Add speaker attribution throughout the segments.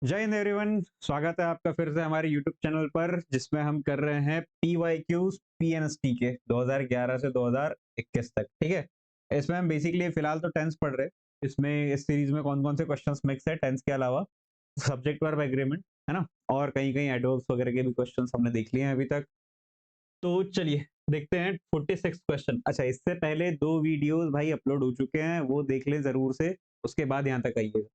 Speaker 1: जय हिंद एवरीवन, स्वागत है आपका फिर से हमारे यूट्यूब चैनल पर जिसमें हम कर रहे हैं PYQs PNST के 2011 से 2021 तक। ठीक है, इसमें हम बेसिकली फिलहाल तो टेंस पढ़ रहे हैं। इसमें इस सीरीज में कौन कौन से क्वेश्चंस मिक्स है टेंस के अलावा, सब्जेक्ट वर्ब एग्रीमेंट है ना, और कहीं कहीं एडवर्ब्स वगैरह के भी क्वेश्चंस हमने देख लिए हैं अभी तक। तो चलिए देखते हैं 46 क्वेश्चन। अच्छा, इससे पहले दो वीडियोस भाई अपलोड हो चुके हैं, वो देख लें जरूर से, उसके बाद यहाँ तक आइएगा,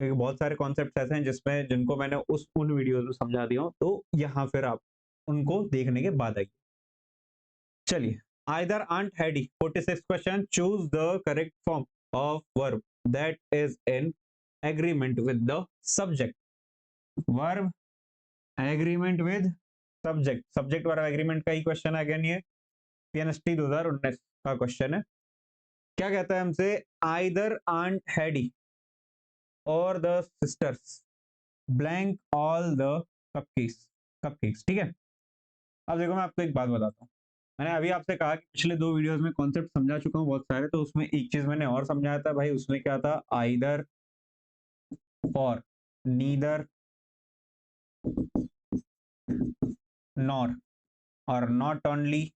Speaker 1: क्योंकि बहुत सारे कॉन्सेप्ट ऐसे हैं जिसमें जिनको मैंने उन वीडियोस में समझा दिया हूं, तो यहाँ फिर आप उनको देखने के बाद आइए। चलिए, आइदर आंट हैडी 46 question, choose the correct form of verb that is in agreement with the subject. Verb agreement with subject, subject verb agreement का ही क्वेश्चन है अगेन, ये PNST 2019 का क्वेश्चन है। क्या कहता है हमसे? आइदर आंट हैडी और the sisters blank all the cupcakes. Cupcakes, ठीक है। अब देखो, मैं आपको एक बात बताता हूँ। मैंने अभी आपसे कहा कि पिछले दो वीडियोस में कॉन्सेप्ट समझा चुका हूँ बहुत सारे, तो उसमें एक चीज मैंने और समझाया था भाई। उसमें क्या था? आइदर और, नीदर, नॉर, और नॉट ओनली,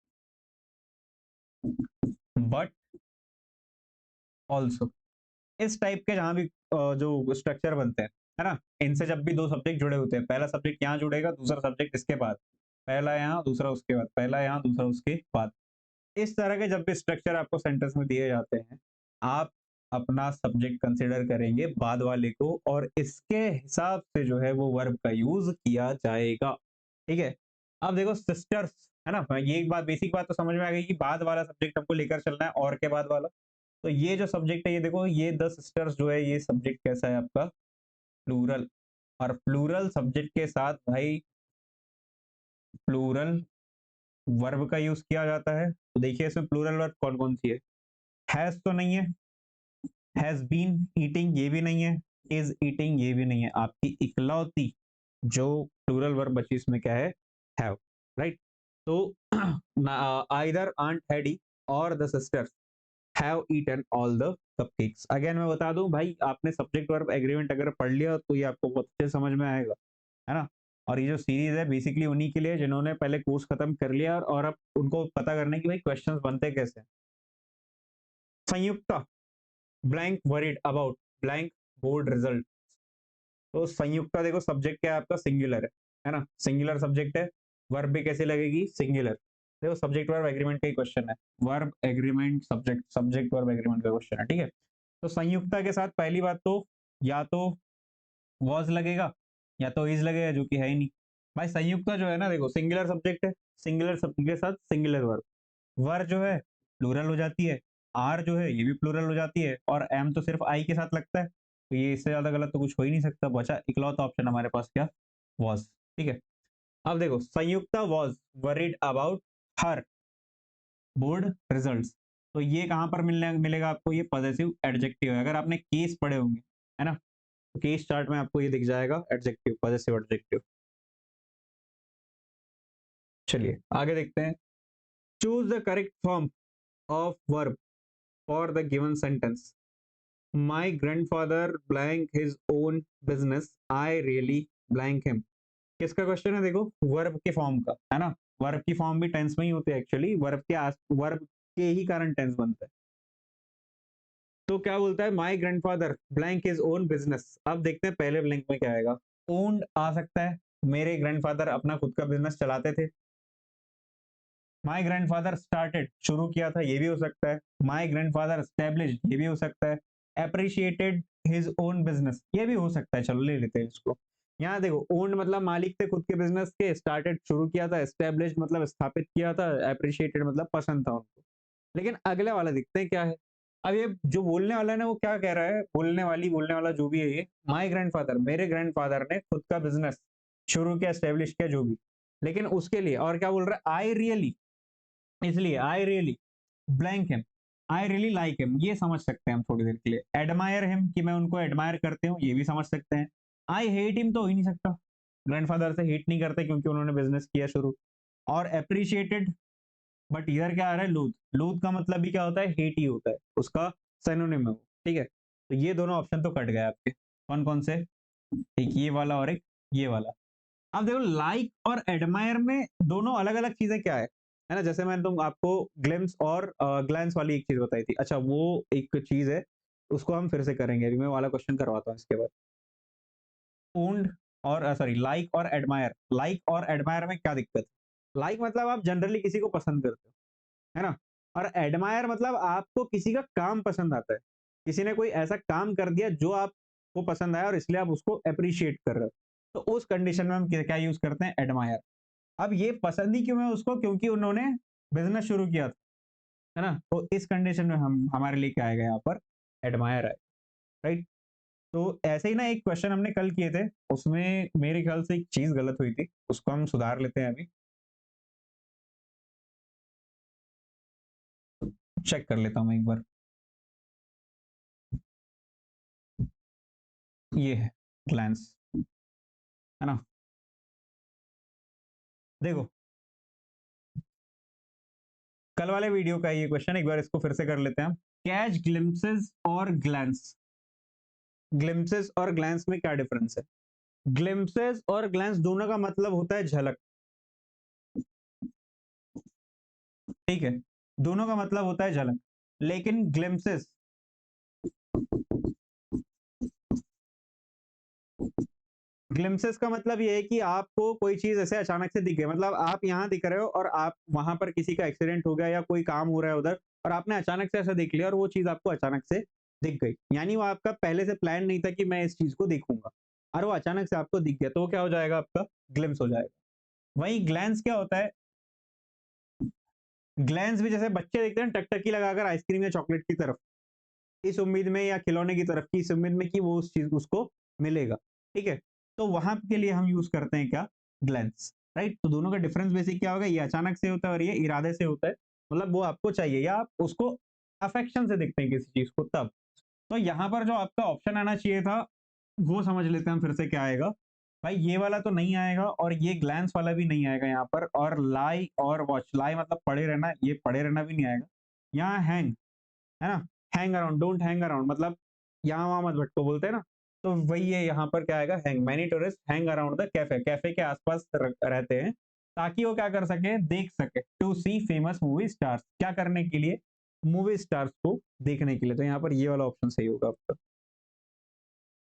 Speaker 1: बट ऑल्सो। इस टाइप के जहां भी जो स्ट्रक्चर बनते हैं, है ना, इनसे जब भी दो सब्जेक्ट जुड़े होते हैं, पहला सब्जेक्ट यहाँ जुड़ेगा, दूसरा सब्जेक्ट इसके बाद, पहला यहाँ दूसरा उसके बाद, पहला यहाँ दूसरा उसके बाद, इस तरह के जब भी स्ट्रक्चर आपको सेंटेंस में दिए जाते हैं, आप अपना सब्जेक्ट कंसिडर करेंगे बाद वाले को, और इसके हिसाब से जो है वो वर्ब का यूज किया जाएगा। ठीक है। अब देखो, सिस्टर्स, है ना, ये एक बात, बेसिक बात तो समझ में आ गई कि बाद वाला सब्जेक्ट हमको लेकर चलना है, और के बाद वाला। तो ये जो सब्जेक्ट है, ये देखो, ये द सिस्टर्स जो है, ये सब्जेक्ट कैसा है आपका? प्लूरल। और प्लूरल सब्जेक्ट के साथ भाई प्लूरल वर्ब का यूज किया जाता है। तो देखिए, इसमें प्लूरल वर्ब कौन कौन सी है? हैज तो नहीं है, हैज बीन ईटिंग ये भी नहीं है, इज ईटिंग ये भी नहीं है। आपकी इकलौती जो प्लूरल वर्ब बची इसमें क्या है? हैव। राइट। तो आइदर आंट हैडी और the sisters have eaten all the cupcakes. Again मैं बता दूं भाई, आपने सब्जेक्ट वर्ब एग्रीमेंट अगर पढ़ लिया तो ये आपको बहुत अच्छे समझ में आएगा, है ना। और ये जो सीरीज है बेसिकली उन्हीं के लिए जिन्होंने पहले कोर्स खत्म कर लिया और अब उनको पता करना है कि भाई क्वेश्चंस बनते कैसे हैं। Sanyukta blank worried about blank board result. तो संयुक्ता देखो, सब्जेक्ट क्या है आपका? सिंगुलर है ना, सिंगुलर सब्जेक्ट है। वर्ब भी कैसे लगेगी? सिंगुलर। देखो, सब्जेक्ट वर्ब एग्रीमेंट का ही क्वेश्चन है, verb agreement subject, subject verb agreement का क्वेश्चन है। ठीक है। तो संयुक्ता के साथ पहली बात तो या तो वॉज लगेगा या तो इज लगेगा, जो कि है ही नहीं। भाई संयुक्ता जो है ना, देखो, सिंगुलर सब्जेक्ट है, सिंगुलर सब्जेक्ट के साथ सिंगुलर वर्ब। वर जो है प्लूरल हो जाती है, आर जो है ये भी प्लूरल हो जाती है, और एम तो सिर्फ आई के साथ लगता है। तो ये इससे ज्यादा गलत तो कुछ हो ही नहीं सकता। बचा इकलौता ऑप्शन हमारे पास, क्या? वॉज। ठीक है। अब देखो, Sanyukta was worried about her board results. तो ये कहां पर मिलने मिलेगा आपको? ये पॉजिटिव एडजेक्टिव है। अगर आपने केस पढ़े होंगे, है ना, तो केस चार्ट में आपको ये दिख जाएगा, एडजेक्टिव, पॉजिटिव एडजेक्टिव। चलिए आगे देखते हैं। Choose the correct form of verb for the given sentence. My grandfather blank his own business, I really blank him. किसका क्वेश्चन है? देखो, वर्ब के फॉर्म का, है ना। वर्ब की फॉर्म भी टेंस में ही होती है एक्चुअली, वर्ब के ही कारण टेंस बनता है। तो क्या बोलता है? माई grandfather blank his own business. अब देखते हैं पहले ब्लैंक में क्या आएगा। ओन्ड आ सकता है, मेरे ग्रैंडफादर अपना खुद का बिजनेस चलाते थे। माई ग्रैंडफादर स्टार्टेड, शुरू किया था, ये भी हो सकता है। माई ग्रैंडफादर एस्टेब्लिश्ड, ये भी हो सकता है। अप्रिशिएटेड हिज ओन बिजनेस, ये भी हो सकता है। चलो ले लेते हैं इसको। यहाँ देखो, ओन्ड मतलब मालिक थे खुद के बिजनेस के, स्टार्टेड शुरू किया था, एस्टेब्लिश्ड मतलब स्थापित किया था, अप्रिशिएटेड मतलब पसंद था उनको। लेकिन अगले वाला देखते हैं क्या है। अब ये जो बोलने वाला है ना, वो क्या कह रहा है? बोलने वाली, बोलने वाला जो भी है, ये माई ग्रैंडफादर, मेरे ग्रैंडफादर ने खुद का बिजनेस शुरू किया, एस्टेब्लिश किया, जो भी। लेकिन उसके लिए और क्या बोल रहा है? आई रियली, इसलिए I really blank him, I really like him, ये समझ सकते हैं हम थोड़ी देर के लिए। एडमायर हिम, कि मैं उनको एडमायर करते हूँ, ये भी समझ सकते हैं। आई हेट हिम तो हो ही नहीं सकता, ग्रैंडफादर से हेट नहीं करते क्योंकि उन्होंने बिजनेस किया शुरू। और अप्रिशिएटेड, बट इधर क्या आ रहा है? लूथ। लूथ का मतलब भी क्या होता है? हेट ही होता है, उसका सिनोनिम है वो। ठीक है। तो ये दोनों ऑप्शन तो कट गए आपके। कौन कौन से? एक ये वाला और एक ये वाला। अब देखो लाइक और एडमायर में दोनों अलग अलग चीजें क्या है ना, जैसे मैंने तुम आपको ग्लिम्स और ग्लैंस वाली एक चीज बताई थी, अच्छा वो एक चीज है, उसको हम फिर से करेंगे, अभी मैं वाला क्वेश्चन करवाता हूँ इसके बाद। ओन्ड और सॉरी लाइक और एडमायर, लाइक और एडमायर में क्या दिक्कत है? लाइक मतलब आप जनरली किसी को पसंद करते हो, है ना, और एडमायर मतलब आपको किसी का काम पसंद आता है, किसी ने कोई ऐसा काम कर दिया जो आपको पसंद आया और इसलिए आप उसको अप्रिशिएट कर रहे हो, तो उस कंडीशन में हम क्या यूज करते हैं? एडमायर। अब ये पसंद ही क्यों है उसको? क्योंकि उन्होंने बिजनेस शुरू किया था, है ना, तो इस कंडीशन में हम हमारे लिए क्या आएगा यहाँ पर? एडमायर है, राइट। तो ऐसे ही ना एक क्वेश्चन हमने कल किए थे, उसमें मेरे ख्याल से एक चीज गलत हुई थी, उसको हम सुधार लेते हैं अभी। चेक कर लेता हूँ मैं एक बार। ये है ग्लैंस, है ना, देखो कल वाले वीडियो का ये क्वेश्चन, एक बार इसको फिर से कर लेते हैं हम। कैच ग्लिम्पसेस और ग्लैंस, ग्लिम्पसेस और ग्लैंस में क्या डिफरेंस है? ग्लिम्पसेस और ग्लैंस दोनों का मतलब होता है झलक, ठीक है, दोनों का मतलब होता है झलक, लेकिन ग्लिम्पसेस, ग्लिम्पसेस का मतलब ये है कि आपको कोई चीज ऐसे अचानक से दिख गई, मतलब आप यहाँ दिख रहे हो और आप वहां पर किसी का एक्सीडेंट हो गया या कोई काम हो रहा है उधर, और आपने अचानक से ऐसा देख लिया और वो चीज आपको अचानक से दिख गई, यानी वो आपका पहले से प्लान नहीं था कि मैं इस चीज को देखूंगा, और वो अचानक से आपको दिख गया, तो वो क्या हो जाएगा? आपका ग्लिम्स हो जाएगा। वही ग्लैंस क्या होता है? ग्लैंस भी जैसे बच्चे देखते हैं टकटकी लगाकर आइसक्रीम या चॉकलेट की तरफ, इस उम्मीद में, या खिलौने की तरफ की इस उम्मीद में कि वो उस चीज उसको मिलेगा, ठीक है, तो वहां के लिए हम यूज करते हैं क्या? Glance, right. तो दोनों का डिफरेंस बेसिक क्या होगा? ये अचानक से होता है और ये इरादे से होता है, मतलब वो आपको चाहिए या आप उसको अफेक्शन से देखते हैं किसी चीज को, तब। तो यहाँ पर जो आपका ऑप्शन आना चाहिए था, वो समझ लेते हैं हम फिर से क्या आएगा। भाई ये वाला तो नहीं आएगा और ये ग्लैंस वाला भी नहीं आएगा यहाँ पर, और लाई और वॉच, लाई मतलब पड़े रहना, ये पड़े रहना भी नहीं आएगा। यहाँ हैंग, है ना, hang around, don't hang around मतलब यहाँ वहां मत भटको बोलते हैं ना, तो वही है यहाँ पर क्या आएगा? Hang. Many tourist hang around the cafe, cafe के आसपास रहते हैं ताकि वो क्या कर सके? देख सके। To see famous movie stars, क्या करने के लिए? मूवी स्टार्स को देखने के लिए, तो यहाँ पर ये वाला ऑप्शन सही होगा आपका।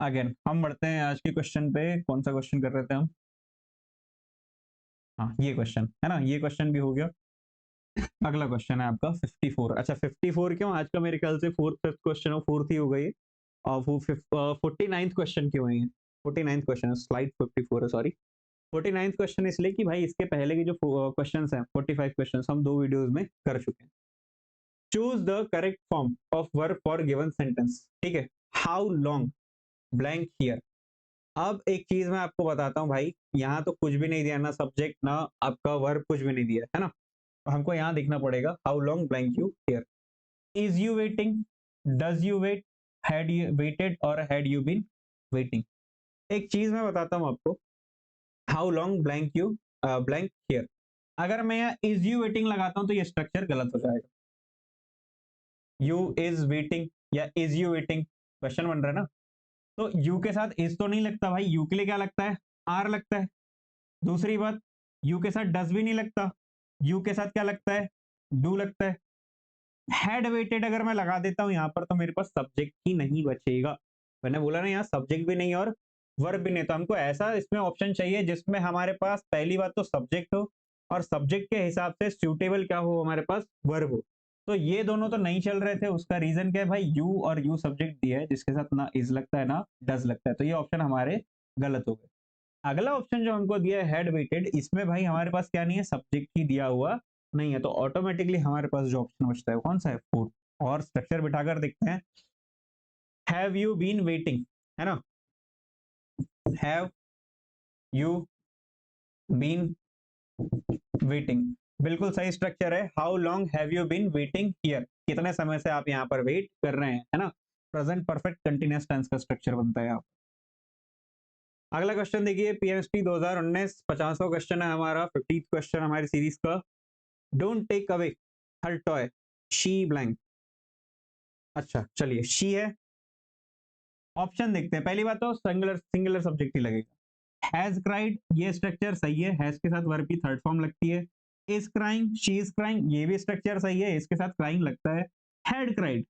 Speaker 1: अगेन हम बढ़ते हैं आज के क्वेश्चन पे, कौन सा क्वेश्चन कर रहे थे हम? हाँ ये क्वेश्चन है ना, ये क्वेश्चन भी हो गया। अगला क्वेश्चन है आपका 54। अच्छा 54 क्यों? आज का मेरे ख्याल से फोर्थ फिफ्थ क्वेश्चन, फोर्थ ही हो गई है। और वो 49th क्वेश्चन क्यों है? 49th क्वेश्चन, स्लाइड 54 है, सॉरी। 49th क्वेश्चन इसलिए कि भाई इसके पहले के जो क्वेश्चन हैं 45 क्वेश्चन हम दो वीडियोस में कर चुके हैं। Choose the correct form of verb for given sentence, ठीक है। How long blank here. अब एक चीज मैं आपको बताता हूँ भाई, यहाँ तो कुछ भी नहीं दिया, ना सब्जेक्ट ना आपका वर्ब, कुछ भी नहीं दिया है ना, तो हमको यहाँ देखना पड़ेगा how long blank you here. Is you waiting, does you wait, had you waited और हैड यू बीन वेटिंग। एक चीज मैं बताता हूं आपको, how long blank you blank here, अगर मैं यहाँ इज यू वेटिंग लगाता हूं तो ये स्ट्रक्चर गलत हो जाएगा। यू इज वेटिंग या इज यू वेटिंग, क्वेश्चन बन रहा है ना, तो यू के साथ इज तो नहीं लगता भाई, यू के लिए क्या लगता है? आर लगता है। दूसरी बात, यू के साथ डज भी नहीं लगता, यू के साथ क्या लगता है? डू लगता है। हैड वेटेड अगर मैं लगा देता हूं यहाँ पर तो मेरे पास सब्जेक्ट ही नहीं बचेगा, मैंने बोला ना यहाँ सब्जेक्ट भी नहीं और वर्ब भी नहीं, तो हमको ऐसा इसमें ऑप्शन चाहिए जिसमें हमारे पास पहली बात तो सब्जेक्ट हो और सब्जेक्ट के हिसाब से सूटेबल क्या हो? हमारे पास वर्ब हो। तो ये दोनों तो नहीं चल रहे थे, उसका रीजन क्या है भाई? यू और यू सब्जेक्ट दिया है जिसके साथ ना इज लगता है ना डज लगता है, तो ये ऑप्शन हमारे गलत हो गए। अगला ऑप्शन जो हमको दिया है हेड वेटेड, इसमें भाई हमारे पास क्या नहीं है? सब्जेक्ट ही दिया हुआ नहीं है, तो ऑटोमेटिकली हमारे पास जो ऑप्शन बचता है वो कौन सा है? फोर्थ। और स्ट्रक्चर बिठाकर देखते हैं। हैव यू बीन वेटिंग, है ना, हैव यू बीन वेटिंग, बिल्कुल सही स्ट्रक्चर है। How long have you been waiting here, कितने समय से आप यहाँ पर वेट कर रहे हैं, है ना, प्रेजेंट परफेक्ट कंटिन्यूअस टेंस का स्ट्रक्चर बनता है यहाँ। अगला क्वेश्चन देखिए, पीएमएसटी 2019 50वां क्वेश्चन है हमारा, 50th क्वेश्चन हमारी सीरीज का। Don't take away her toy she blank. अच्छा चलिए, शी है, ऑप्शन देखते हैं। पहली बात तो सिंगुलर सिंगुलर सब्जेक्ट ही लगेगा। हैज क्राइड, ये स्ट्रक्चर सही है, हैज के साथ वर्ब की थर्ड फॉर्म लगती है। Is crying, she is crying, ये भी स्ट्रक्चर सही है, इसके साथ क्राइंग लगता है। हैड क्राइड,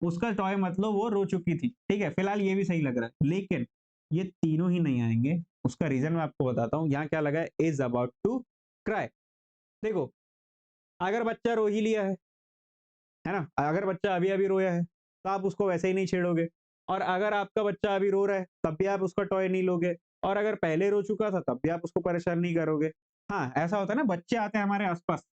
Speaker 1: उसका टॉय मतलब वो रो चुकी थी, ठीक है, फिलहाल ये भी सही लग रहा है, लेकिन ये तीनों ही नहीं आएंगे। उसका रीजन मैं आपको बताता हूँ। यहाँ क्या लगा है, इज अबाउट टू क्राई। देखो, अगर बच्चा रो ही लिया है ना, अगर बच्चा अभी अभी रोया है तो आप उसको वैसे ही नहीं छेड़ोगे, और अगर आपका बच्चा अभी रो रहा है तब भी आप उसका टॉय नहीं लोगे, और अगर पहले रो चुका था तब भी आप उसको परेशान नहीं करोगे। हाँ, ऐसा होता है ना, बच्चे आते हैं हमारे आसपास,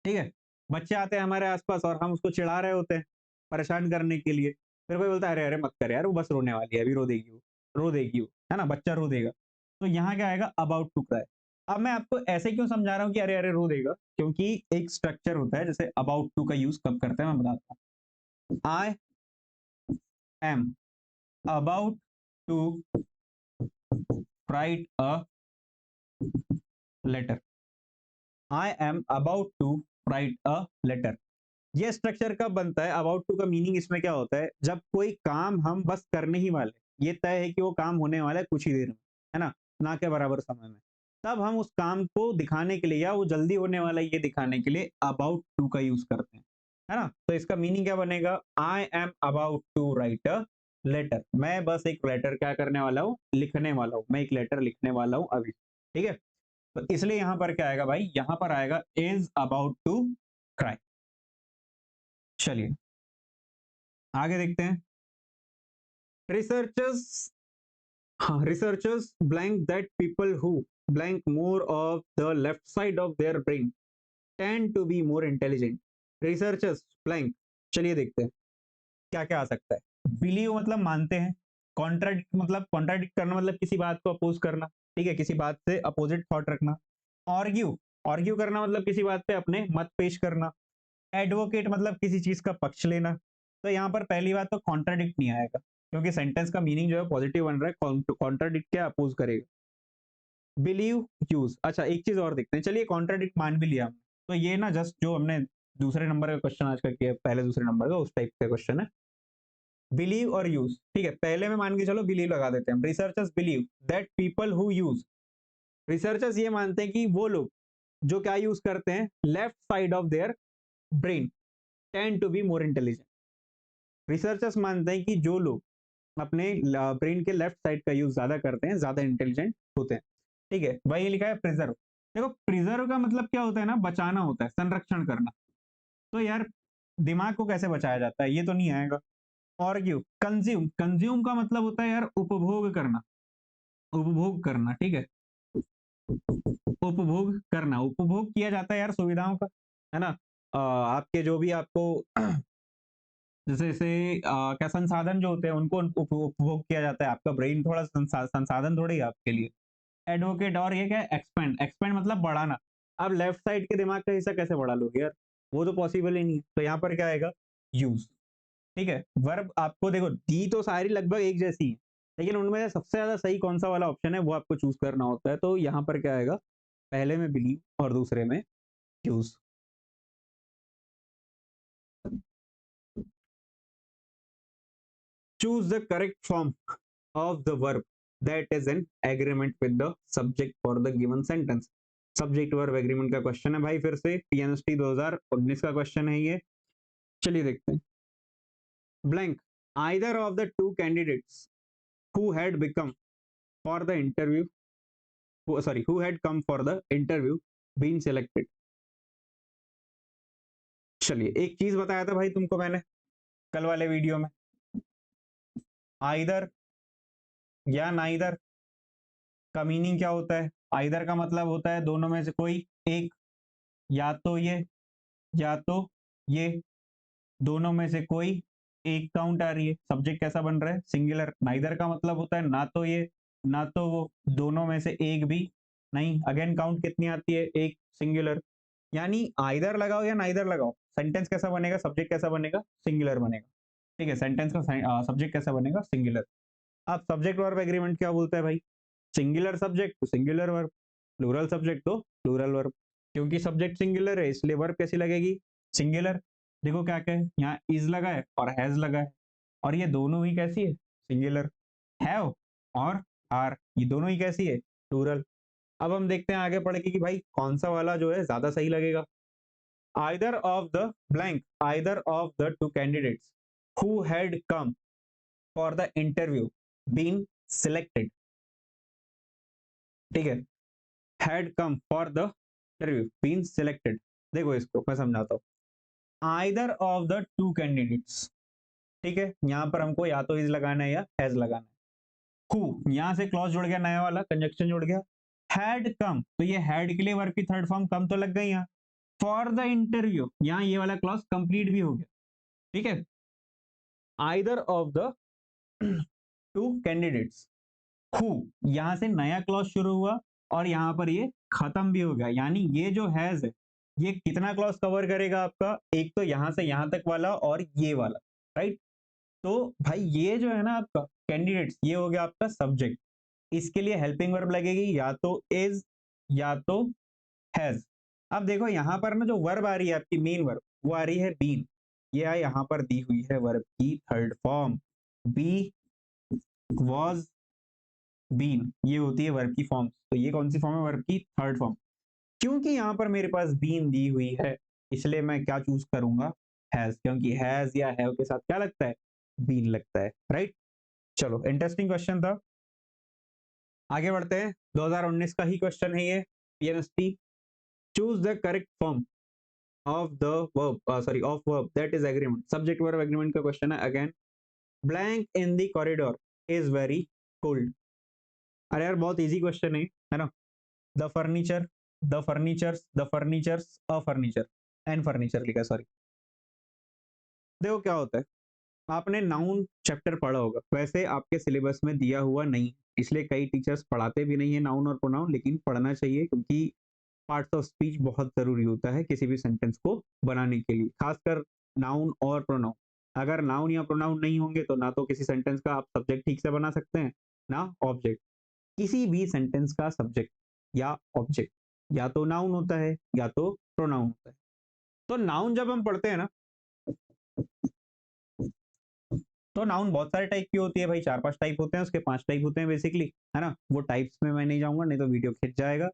Speaker 1: ठीक है, बच्चे आते हैं हमारे आसपास और हम उसको चिढ़ा रहे होते हैं परेशान करने के लिए, फिर कोई बोलता है अरे अरे मत कर यार, वो बस रोने वाली है, अभी रो देगी वो, है ना, बच्चा रो देगा। तो यहाँ क्या आएगा, अबाउट टू क्राई। अब मैं आपको ऐसे क्यों समझा रहा हूँ कि अरे अरे रो देगा, क्योंकि एक स्ट्रक्चर होता है, जैसे अबाउट टू का यूज कब करते हैं मैं बताता हूँ। I am about to write a letter, I am about to write a letter. ये स्ट्रक्चर कब बनता है, अबाउट टू का मीनिंग इसमें क्या होता है, जब कोई काम हम बस करने ही वाले, ये तय है कि वो काम होने वाला है कुछ ही देर में, है ना, ना के बराबर समय में, तब हम उस काम को दिखाने के लिए या वो जल्दी होने वाला है ये दिखाने के लिए अबाउट टू का यूज करते हैं, है ना। तो इसका मीनिंग क्या बनेगा, I am about to write a letter, मैं बस एक लेटर क्या करने वाला हूँ, लिखने वाला हूँ, मैं एक लेटर लिखने वाला हूँ अभी, ठीक है। तो इसलिए यहां पर क्या आएगा भाई, यहां पर आएगा इज अबाउट टू क्राई। चलिए आगे देखते हैं। रिसर्चर्स, हाँ, researchers blank that people who blank more of the left side of their brain tend to be more intelligent. Researchers blank, चलिए देखते हैं क्या क्या आ सकता है। बिलीव मतलब मानते हैं, कॉन्ट्राडिक्ट करना मतलब किसी बात को अपोज करना, ठीक है, किसी बात से अपोजिट थॉट रखना। ऑर्ग्यू, ऑर्ग्यू करना मतलब किसी बात पे अपने मत पेश करना। एडवोकेट मतलब किसी चीज का पक्ष लेना। तो यहाँ पर पहली बात तो कॉन्ट्राडिक्ट नहीं आएगा, क्योंकि सेंटेंस का मीनिंग जो है पॉजिटिव बन रहा है, कॉन्ट्राडिक्ट क्या अपोज करेगा। बिलीव, यूज, अच्छा एक चीज और देखते हैं, चलिए कॉन्ट्राडिक्ट मान भी लिया हमने, तो ये ना जस्ट जो हमने दूसरे नंबर का क्वेश्चन आज का किया, पहले दूसरे नंबर का उस टाइप का क्वेश्चन है। बिलीव और यूज, ठीक है, पहले में मान के चलो बिलीव लगा देते हैं। Researchers believe that people who use, researchers ये मानते हैं कि वो लोग जो क्या यूज करते हैं, left side of their brain tend to be more intelligent. Researchers मानते हैं कि जो लोग अपने ब्रेन के लेफ्ट साइड का यूज ज्यादा करते हैं ज्यादा इंटेलिजेंट होते हैं, ठीक है। वही लिखा है प्रिजर्व। देखो प्रिजर्व का मतलब क्या होता है ना, बचाना होता है, संरक्षण करना। तो यार दिमाग को कैसे बचाया जाता है, ये तो नहीं आएगा। ऑर्ग्यू, कंज्यूम, कंज्यूम का मतलब होता है यार उपभोग करना, उपभोग करना, ठीक है, उपभोग करना, उपभोग किया जाता है यार सुविधाओं का, है ना। आपके जो भी आपको जैसे जैसे क्या संसाधन जो होते हैं उनको उपभोग किया जाता है, आपका ब्रेन थोड़ा संसाधन थोड़ी है आपके लिए। एडवोकेट, और ये क्या है, एक्सपेंड, एक्सपेंड मतलब बढ़ाना। अब लेफ्ट साइड के दिमाग का हिस्सा कैसे बढ़ा लोगे यार, वो तो पॉसिबल ही नहीं है। तो यहाँ पर क्या आएगा, यूज, ठीक है। वर्ब आपको देखो दी तो सारी लगभग एक जैसी है, लेकिन उनमें से सबसे ज्यादा सही कौन सा वाला ऑप्शन है वो आपको चूज करना होता है। तो यहाँ पर क्या आएगा, पहले में बिलीव और दूसरे में use. Choose the correct form of the verb that is in agreement with the subject for the given sentence. Subject verb agreement का क्वेश्चन है भाई, फिर से पीएनएसटी 2019 का क्वेश्चन है ये। चलिए देखते हैं। Blank, either of the two candidates who had become for the interview, who had come for the interview been selected। चलिए एक चीज बताया था भाई तुमको मैंने कल वाले वीडियो में, आइदर या नाइदर का मीनिंग क्या होता है। आइदर का मतलब होता है दोनों में से कोई एक, या तो ये या तो ये, दोनों में से कोई एक काउंट आ रही है, सब्जेक्ट कैसा बन रहा है, सिंगुलर। नाइदर का मतलब होता है ना तो ये ना तो वो, दोनों में से एक भी नहीं, अगेन काउंट कितनी आती है, एक, सिंगुलर। यानी आइदर लगाओ या नाइदर लगाओ, सेंटेंस कैसा बनेगा, सब्जेक्ट कैसा बनेगा, सिंगुलर बनेगा, ठीक है। सेंटेंस का सब्जेक्ट कैसा बनेगा, सिंगुलर। अब सब्जेक्ट वर्ब एग्रीमेंट क्या बोलता है भाई, सिंगुलर सब्जेक्ट तो सिंगुलर वर्ब, प्लूरल सब्जेक्ट तो प्लूरल वर्ब। क्योंकि सब्जेक्ट सिंगुलर है इसलिए वर्ब कैसी लगेगी, सिंगुलर। देखो क्या क्या है यहाँ, इज लगा है और हैज लगा है, और ये दोनों ही कैसी है, सिंगुलर, हैव और आर ये दोनों ही कैसी है, प्लूरल। अब हम देखते हैं आगे पढ़ के कि भाई कौन सा वाला जो है ज्यादा सही लगेगा। Either of the blank, either of the two candidates who had come for the interview been selected, ठीक है, had come for the interview been selected. देखो इसको मैं समझाता हूँ। Either of the two candidates, ठीक है, यहां पर हमको या तो इज लगाना है या हैज लगाना है। हु यहां से क्लॉज जुड़ गया, नया वाला कंजक्शन जुड़ गया। हैड कम, तो ये हैड के लिए वर्ब की थर्ड फॉर्म कम तो लग गई यहाँ। फॉर द इंटरव्यू, यहाँ ये वाला क्लॉज कंप्लीट भी हो गया, ठीक है। Either of the two candidates who, यहां से नया क्लॉज शुरू हुआ और यहां पर ये खत्म भी हो गया, यानी ये जो हैज है ये कितना क्लॉज कवर करेगा आपका, एक तो यहां से यहां तक वाला और ये वाला, राइट। तो भाई ये जो है ना आपका कैंडिडेट्स, ये हो गया आपका सब्जेक्ट। इसके लिए हेल्पिंग वर्ब लगेगी या तो इज या तो हैज। अब देखो यहां पर ना जो वर्ब आ रही है आपकी मेन वर्ब, वो आ रही है बीन। ये यहां पर दी हुई है वर्ब की third form, be, was, been, ये होती है वर्ब की फॉर्म। तो ये कौन सी फॉर्म है, वर्ब की थर्ड फॉर्म। क्योंकि यहाँ पर मेरे पास बीन दी हुई है, इसलिए मैं क्या चूज करूंगा, हैज, क्योंकि हैज या हैव के साथ क्या लगता है, बीन लगता है, राइट। चलो इंटरेस्टिंग क्वेश्चन था, आगे बढ़ते हैं। 2019 का ही क्वेश्चन है ये, PNST. Choose the correct form of the verb, sorry of verb that is agreement, subject verb agreement का क्वेश्चन है again. Blank in the corridor is very cold. अरे यार बहुत इजी क्वेश्चन है ना। The furniture, the furnitures, the furnitures, a furniture, an furniture लिखा, sorry. देखो क्या होता है, आपने नाउन चैप्टर पढ़ा होगा, वैसे आपके सिलेबस में दिया हुआ नहीं, इसलिए कई टीचर्स पढ़ाते भी नहीं है नाउन और प्रोनाउन, लेकिन पढ़ना चाहिए क्योंकि पार्ट्स ऑफ स्पीच बहुत जरूरी होता है किसी भी सेंटेंस को बनाने के लिए, खासकर नाउन और प्रोनाउन। अगर नाउन या प्रोनाउन नहीं होंगे तो ना तो किसी सेंटेंस का आप सब्जेक्ट ठीक से बना सकते हैं ना ऑब्जेक्ट। किसी भी सेंटेंस का सब्जेक्ट या ऑब्जेक्ट या तो नाउन होता है या तो प्रोनाउन होता है। तो नाउन जब हम पढ़ते हैं ना, तो नाउन बहुत सारे टाइप की होती है भाई, 4-5 टाइप होते हैं उसके, 5 टाइप होते हैं बेसिकली, है ना। वो टाइप्स में मैं नहीं जाऊंगा, नहीं तो वीडियो खिंच जाएगा।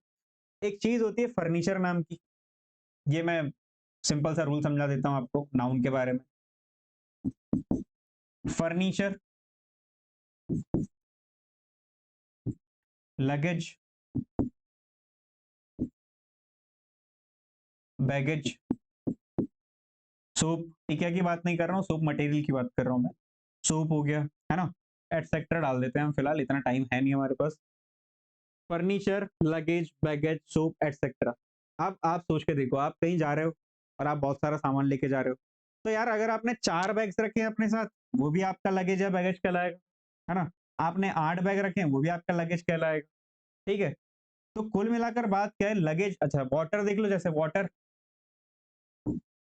Speaker 1: एक चीज होती है फर्नीचर नाम की, ये मैं सिंपल सा रूल समझा देता हूँ आपको नाउन के बारे में। फर्नीचर, लगेज, बैगेज, सोप, टिकिया की बात नहीं कर रहा हूँ, सोप मटेरियल की बात कर रहा हूँ मैं। सोप हो गया, है ना, एटसेट्रा डाल देते हैं हम, फिलहाल इतना टाइम है नहीं हमारे पास। Furniture, luggage, baggage, soap etcetera. अब आप सोच के देखो, आप कहीं जा रहे हो और आप बहुत सारा सामान लेके जा रहे हो, तो यार अगर आपने 4 बैग्स रखे हैं अपने साथ, वो भी आपका लगेज या बैगेज कहलाएगा, है ना। आपने 8 बैग रखे हैं, वो भी आपका लगेज कहलाएगा, ठीक है। तो कुल मिलाकर बात क्या है, लगेज। अच्छा वाटर देख लो, जैसे वाटर,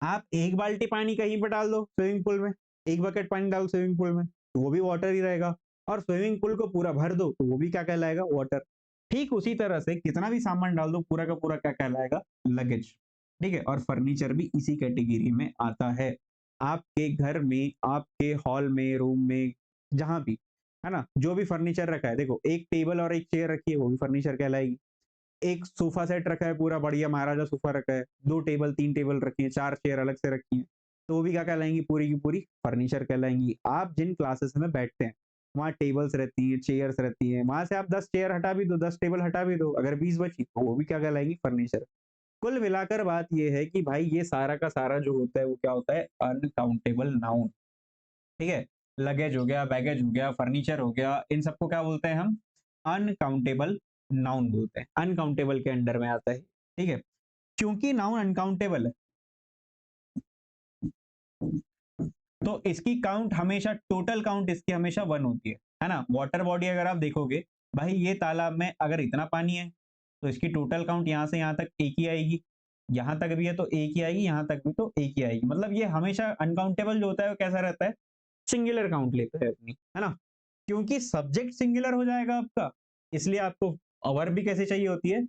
Speaker 1: आप एक बाल्टी पानी कहीं पर डाल दो स्विमिंग पूल में, एक बकेट पानी डालो स्विमिंग पूल में, तो वो भी वाटर ही रहेगा। और स्विमिंग पूल को पूरा भर दो तो वो भी क्या कहलाएगा, वाटर। ठीक उसी तरह से कितना भी सामान डाल दो, पूरा का पूरा क्या कहलाएगा, लगेज, ठीक है। और फर्नीचर भी इसी कैटेगरी में आता है। आपके घर में, आपके हॉल में, रूम में, जहां भी, है ना, जो भी फर्नीचर रखा है, देखो एक टेबल और एक चेयर रखी है, वो भी फर्नीचर कहलाएगी। एक सोफा सेट रखा है पूरा बढ़िया महाराजा सोफा रखा है, 2 टेबल 3 टेबल रखी है, 4 चेयर अलग से रखी है, तो वो भी क्या कहलाएंगी, पूरी की पूरी फर्नीचर कहलाएंगी। आप जिन क्लासेस में बैठते हैं वहाँ टेबल्स रहती हैं, चेयर्स रहती हैं, वहां से आप 10 चेयर हटा भी दो, 10 टेबल हटा भी दो, अगर 20 बची तो वो भी क्या कहलाएंगी, फर्नीचर। कुल मिलाकर बात ये है कि भाई ये सारा का सारा जो होता है वो क्या होता है, अनकाउंटेबल नाउन, ठीक है। लगेज हो गया, बैगेज हो गया, फर्नीचर हो गया, इन सबको क्या बोलते हैं हम, अनकाउंटेबल नाउन बोलते हैं, अनकाउंटेबल के अंडर में आता है, ठीक है। क्योंकि नाउन अनकाउंटेबल है, तो इसकी काउंट हमेशा, टोटल काउंट इसकी हमेशा 1 होती है ना। वाटर बॉडी अगर आप देखोगे, भाई ये तालाब में अगर इतना पानी है तो इसकी टोटल काउंट यहाँ से यहाँ तक एक ही आएगी, यहाँ तक भी है तो एक ही आएगी, यहाँ तक भी तो एक ही आएगी। मतलब ये हमेशा अनकाउंटेबल जो होता है वो कैसा रहता है, सिंगुलर काउंट लेता है अपनी, है ना। क्योंकि सब्जेक्ट सिंगुलर हो जाएगा आपका, इसलिए आपको वर्ब भी कैसे चाहिए होती है,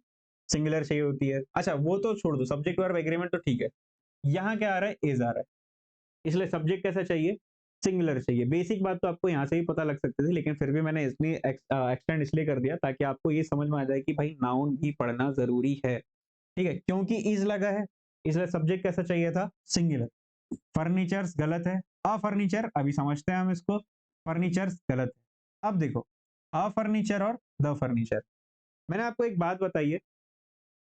Speaker 1: सिंगुलर चाहिए होती है। अच्छा वो तो छोड़ दो, सब्जेक्ट वर्ब एग्रीमेंट तो ठीक है, यहाँ क्या आ रहा है, इज आ रहा है, इसलिए सब्जेक्ट कैसा चाहिए, सिंगुलर चाहिए। बेसिक बात तो आपको यहाँ से भी पता लग सकती थी, लेकिन फिर भी मैंने इसलिए एक्सटेंड इसलिए कर दिया ताकि आपको ये समझ में आ जाए कि भाई नाउन भी पढ़ना जरूरी है। ठीक है, क्योंकि इज लगा है इसलिए सब्जेक्ट कैसा चाहिए था, सिंगुलर। फर्नीचर्स गलत है, अ फर्नीचर अभी समझते हैं हम इसको। फर्नीचर्स गलत है। अब देखो, अ फर्नीचर और द फर्नीचर। मैंने आपको एक बात बताई है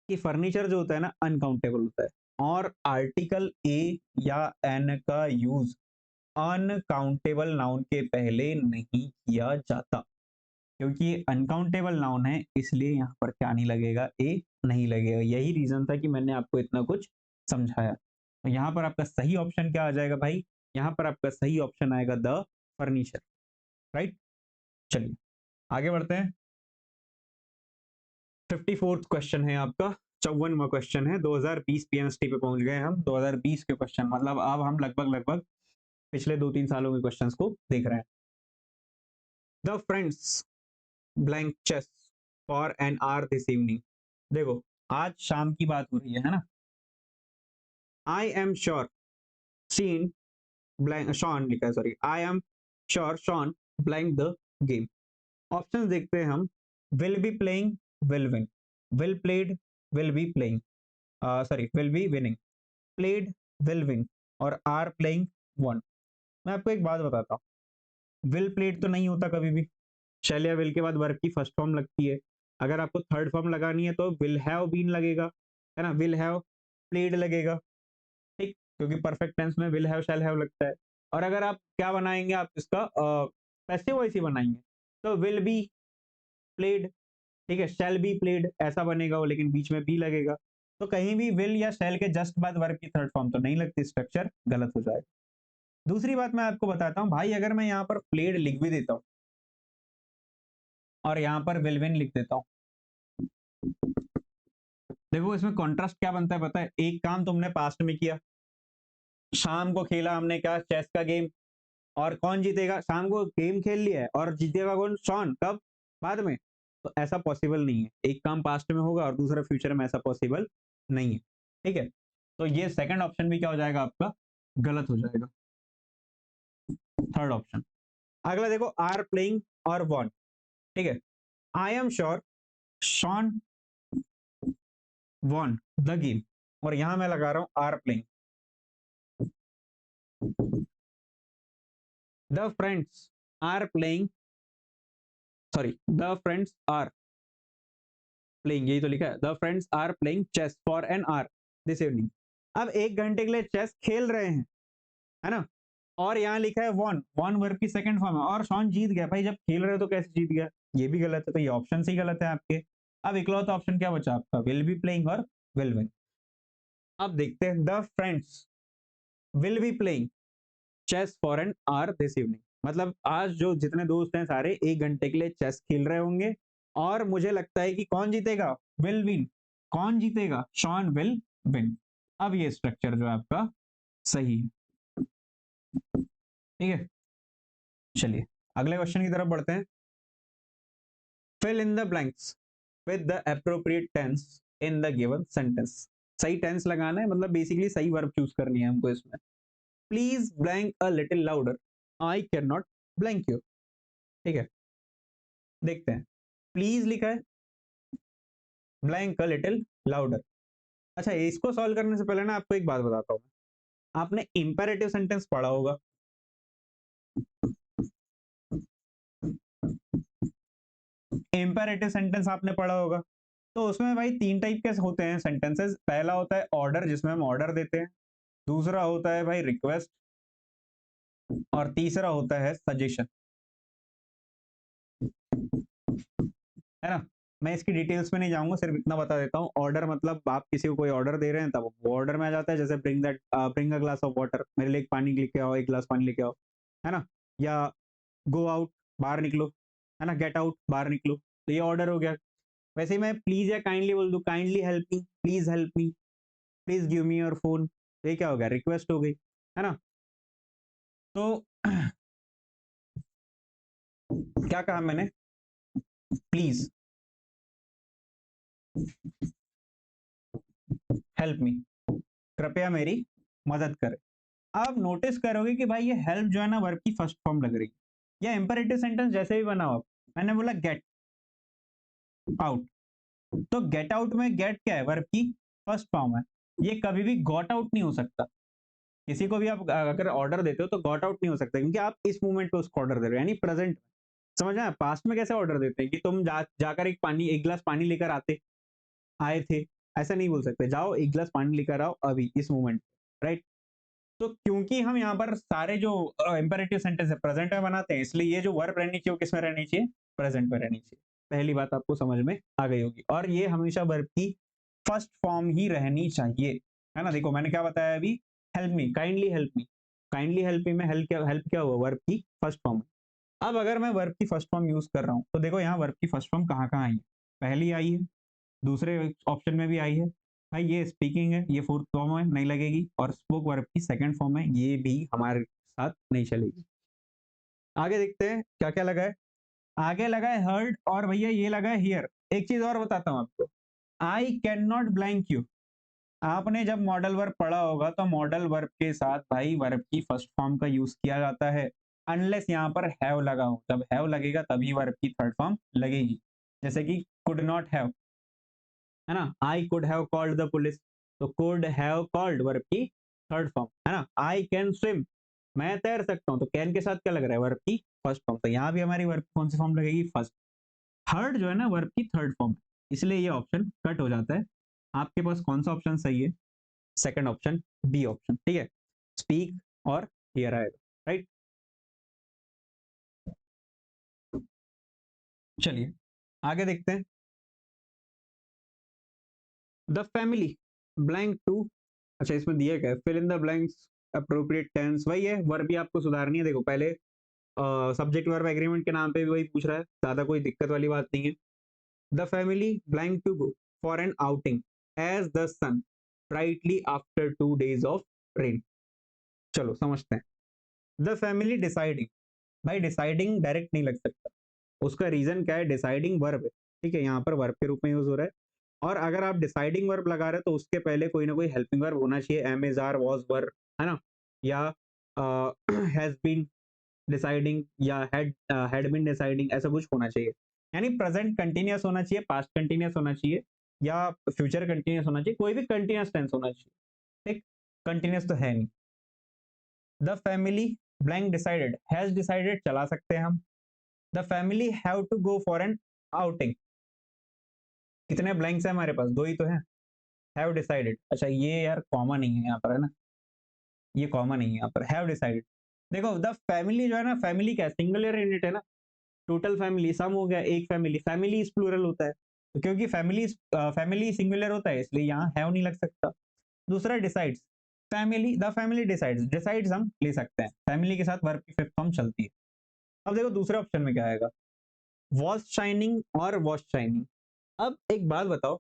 Speaker 1: कि फर्नीचर जो होता है ना अनकाउंटेबल होता है, और आर्टिकल ए या एन का यूज अनकाउंटेबल नाउन के पहले नहीं किया जाता, क्योंकि अनकाउंटेबल नाउन है इसलिए यहाँ पर क्या नहीं लगेगा, ए नहीं लगेगा। यही रीजन था कि मैंने आपको इतना कुछ समझाया। तो यहाँ पर आपका सही ऑप्शन क्या आ जाएगा भाई, यहाँ पर आपका सही ऑप्शन आएगा द फर्नीचर। राइट, चलिए आगे बढ़ते हैं। 54th क्वेश्चन है आपका, 54वां क्वेश्चन है। 2020 पीएमएसटी पे पहुंच गए हम। 2020 के क्वेश्चन, मतलब अब हम लगभग लगभग पिछले 2-3 सालों के क्वेश्चंस को देख रहे हैं। The friends blank chess for an hour this evening. देखो, आज शाम की बात हो रही है ना। I am sure Sean blank Sean लिखा है, sorry, I am sure Sean blank the game. Options देखते हैं हम। Will be playing, will win, will played, will be playing, sorry will be winning, played, will win, और are playing won. मैं आपको एक बात बताता हूँ, विल प्लेड तो नहीं होता कभी भी। शैल या विल के बाद वर्ब की फर्स्ट फॉर्म लगती है। अगर आपको थर्ड फॉर्म लगानी है तो विल हैव बीन लगेगा, है ना, विल हैव प्लेड लगेगा। ठीक, क्योंकि परफेक्ट टेंस में विल हैव शैल हैव लगता है। और अगर आप क्या बनाएंगे, आप इसका पैसिव वॉइस ही बनाएंगे, तो विल बी प्लेड, ठीक है, शैल बी प्लेड ऐसा बनेगा वो, लेकिन बीच में बी लगेगा। तो कहीं भी विल या शैल के जस्ट बाद वर्ब की थर्ड फॉर्म तो नहीं लगती, स्ट्रक्चर गलत हो जाएगा। दूसरी बात मैं आपको बताता हूँ भाई, अगर मैं यहाँ पर प्लेड लिख भी देता हूँ और यहाँ पर विल विन लिख देता हूँ, देखो इसमें कॉन्ट्रास्ट क्या बनता है पता है। एक काम तुमने पास्ट में किया, शाम को खेला हमने क्या, चेस का गेम, और कौन जीतेगा, शाम को गेम खेल लिया है और जीतेगा कौन, शॉन, कब, बाद में। तो ऐसा पॉसिबल नहीं है, एक काम पास्ट में होगा और दूसरा फ्यूचर में, ऐसा पॉसिबल नहीं है। ठीक है, तो ये सेकंड ऑप्शन भी क्या हो जाएगा आपका, गलत हो जाएगा, थर्ड ऑप्शन। अगला देखो, आर प्लेइंग और वॉन। ठीक है, I am sure Sean won the game, और यहां मैं लगा रहा हूं are playing. The friends are playing, sorry the friends are playing, यही तो लिखा है, the friends are playing chess for an hour this evening. अब 1 घंटे के लिए चेस खेल रहे हैं, है ना, और यहाँ लिखा है वन, वन वर्ब की सेकंड फॉर्म है, और शॉन जीत गया। भाई जब खेल रहे हो तो कैसे जीत गया, ये भी गलत है, तो ये ऑप्शन ही गलत है आपके। अब इकलौता ऑप्शन क्या बचा आपका, विल बी प्लेइंग और विल विन। अब देखते हैं, the friends will be playing chess for an hour this evening, मतलब आज जो जितने दोस्त हैं सारे 1 घंटे के लिए चेस खेल रहे होंगे, और मुझे लगता है कि कौन जीतेगा, विल विन। कौन जीतेगा, शॉन विल विन। अब ये स्ट्रक्चर जो है आपका सही है। ठीक है, चलिए अगले क्वेश्चन की तरफ बढ़ते हैं। Fill in the blanks with the appropriate tense in the given sentence. सही टेंस लगाना है, मतलब बेसिकली सही वर्ब चूज करनी है हमको इसमें। Please blank a little louder, I can not blank you. ठीक है, देखते हैं, प्लीज लिखा है, ब्लैंक अ लिटिल लाउडर। अच्छा, इसको सॉल्व करने से पहले ना आपको एक बात बताता हूँ। आपने इंपेरेटिव सेंटेंस पढ़ा होगा, इंपेरेटिव सेंटेंस आपने पढ़ा होगा। तो उसमें भाई 3 टाइप के होते हैं सेंटेंसेस। पहला होता है ऑर्डर, जिसमें हम ऑर्डर देते हैं। दूसरा होता है भाई रिक्वेस्ट, और तीसरा होता है सजेशन, है ना। मैं इसकी डिटेल्स में नहीं जाऊंगा, सिर्फ इतना बता देता हूँ। ऑर्डर मतलब आप किसी को कोई ऑर्डर दे रहे हैं, तब वो ऑर्डर में आ जाता है। जैसे bring a glass of water, मेरे लिए एक पानी लेके आओ, एक गिलास पानी लेके आओ, है ना। या गो आउट, बाहर निकलो, है ना, गेट आउट, बाहर निकलो, तो ये ऑर्डर हो गया। वैसे ही मैं प्लीज या काइंडली बोल दूं, kindly help me, please help me, please give me your phone, ये क्या हो गया, रिक्वेस्ट हो गई, है ना। तो क्या कहा मैंने, प्लीज हेल्प मी, कृपया मेरी मदद करें। आप नोटिस करोगे कि भाई ये हेल्प जो है ना वर्ब की फर्स्ट फॉर्म लग रही है, या इंपेरेटिव सेंटेंस जैसे भी बनाओ आप। मैंने बोला गेट आउट, तो गेट आउट में गेट क्या है, वर्ब की फर्स्ट फॉर्म है। ये कभी भी गॉट आउट नहीं हो सकता। किसी को भी आप अगर ऑर्डर देते हो तो गॉट आउट नहीं हो सकता, क्योंकि आप इस मोमेंट पे उसको ऑर्डर दे रहे हो, यानी प्रेजेंट। समझ में आया? पास्ट में कैसे ऑर्डर देते हैं कि तुम जाकर एक गिलास पानी लेकर आए थे, ऐसा नहीं बोल सकते। जाओ एक गिलास पानी लेकर आओ अभी इस मोमेंट, राइट। तो क्योंकि हम यहाँ पर सारे जो इंपेरेटिव सेंटेंस है प्रेजेंट में बनाते हैं, इसलिए ये जो वर्ब रहनी चाहिए वो किस में रहनी चाहिए, प्रेजेंट में रहनी चाहिए। पहली बात आपको समझ में आ गई होगी, और ये हमेशा वर्ब की फर्स्ट फॉर्म ही रहनी चाहिए, है ना। देखो मैंने क्या बताया अभी, help me, kindly help me. Kindly help me में हेल्प क्या हुआ, वर्ब की फर्स्ट फॉर्म। अब अगर मैं वर्ब की फर्स्ट फॉर्म यूज कर रहा हूँ तो देखो यहाँ वर्ब की फर्स्ट फॉर्म कहाँ कहाँ आई है। पहली आई है, दूसरे ऑप्शन में भी आई है भाई, ये स्पीकिंग है, ये फोर्थ फॉर्म है, नहीं लगेगी। और स्पोक वर्ब की सेकंड फॉर्म है, ये भी हमारे साथ नहीं चलेगी। आगे देखते हैं क्या क्या लगा है। आगे लगा है हर्ड, और भैया ये लगा है हियर। एक चीज और बताता हूँ आपको, I can not blank you. आपने जब मॉडल वर्ब पढ़ा होगा तो मॉडल वर्ब के साथ भाई वर्ब की फर्स्ट फॉर्म का यूज किया जाता है, अनलेस यहाँ पर हैव लगा हो। जब हैव लगेगा तभी वर्ब की थर्ड फॉर्म लगेगी। जैसे कि कुड नॉट हैव, है ना। I could have called the police, तो कुड हैव कॉल्ड वर्ब की थर्ड फॉर्म, है ना। आई कैन स्विम, मैं तैर सकता हूँ, तो कैन के साथ क्या लग रहा है, वर्ब की फर्स्ट फॉर्म। तो यहाँ भी हमारी वर्ब कौन सी फॉर्म लगेगी, फर्स्ट। थर्ड जो है ना वर्ब की थर्ड फॉर्म, इसलिए ये ऑप्शन कट हो जाता है। आपके पास कौन सा ऑप्शन सही है, सेकंड ऑप्शन, बी ऑप्शन, ठीक है। स्पीक और हियर आएगा, राइट। चलिए आगे देखते हैं। द फैमिली ब्लैंक टू, अच्छा इसमें दिया क्या है, fill in the blanks appropriate tense. वही है, वर्ब भी आपको सुधारनी है। देखो पहले सब्जेक्ट वर्ब एग्रीमेंट के नाम पे भी वही पूछ रहा है, ज्यादा कोई दिक्कत वाली बात नहीं है। The family blank to go for an outing as the sun brightly after 2 days of rain. चलो समझते हैं। द फैमिली डिसाइडिंग, भाई डिसाइडिंग डायरेक्ट नहीं लग सकता, उसका रीजन क्या है, डिसाइडिंग वर्ब है, ठीक है, यहाँ पर वर्ब के रूप में यूज हो रहा है। और अगर आप डिसाइडिंग वर्ब लगा रहे हो तो उसके पहले कोई ना कोई हेल्पिंग वर्ब होना चाहिए, am is are was were, है ना, या हैज बीन डिसाइडिंग, या हैड बीन डिसाइडिंग, ऐसा कुछ होना चाहिए। यानी प्रेजेंट कंटिन्यूअस होना चाहिए, पास्ट कंटिन्यूअस होना चाहिए, या फ्यूचर कंटिन्यूअस होना चाहिए, कोई भी कंटिन्यूअस टेंस होना चाहिए, ठीक। कंटिन्यूअस तो है नहीं। The family blank decided, has decided चला सकते हैं हम। The family have to go for an outing, कितने ब्लैंक्स है हमारे पास, दो ही तो है। हैव डिसाइडेड, अच्छा ये यार कॉमन नहीं है यहाँ पर, है ना, ये कॉमन नहीं है यहाँ पर, हैव डिसाइडेड। देखो द फैमिली जो है ना, फैमिली क्या है, सिंगुलर यूनिट है ना, टोटल फैमिली सम हो गया, एक फैमिली, फैमिली इस प्लूरल होता है, तो क्योंकि फैमिली सिंगुलर होता है इसलिए यहाँ हैव नहीं लग सकता। दूसरा decides, family, the family decides, decides हम ले सकते हैं, फैमिली के साथ वर्ब की फिफ्थ फॉर्म चलती है। अब देखो दूसरे ऑप्शन में क्या आएगा, वॉज शाइनिंग और वॉज शाइनिंग। अब एक बात बताओ,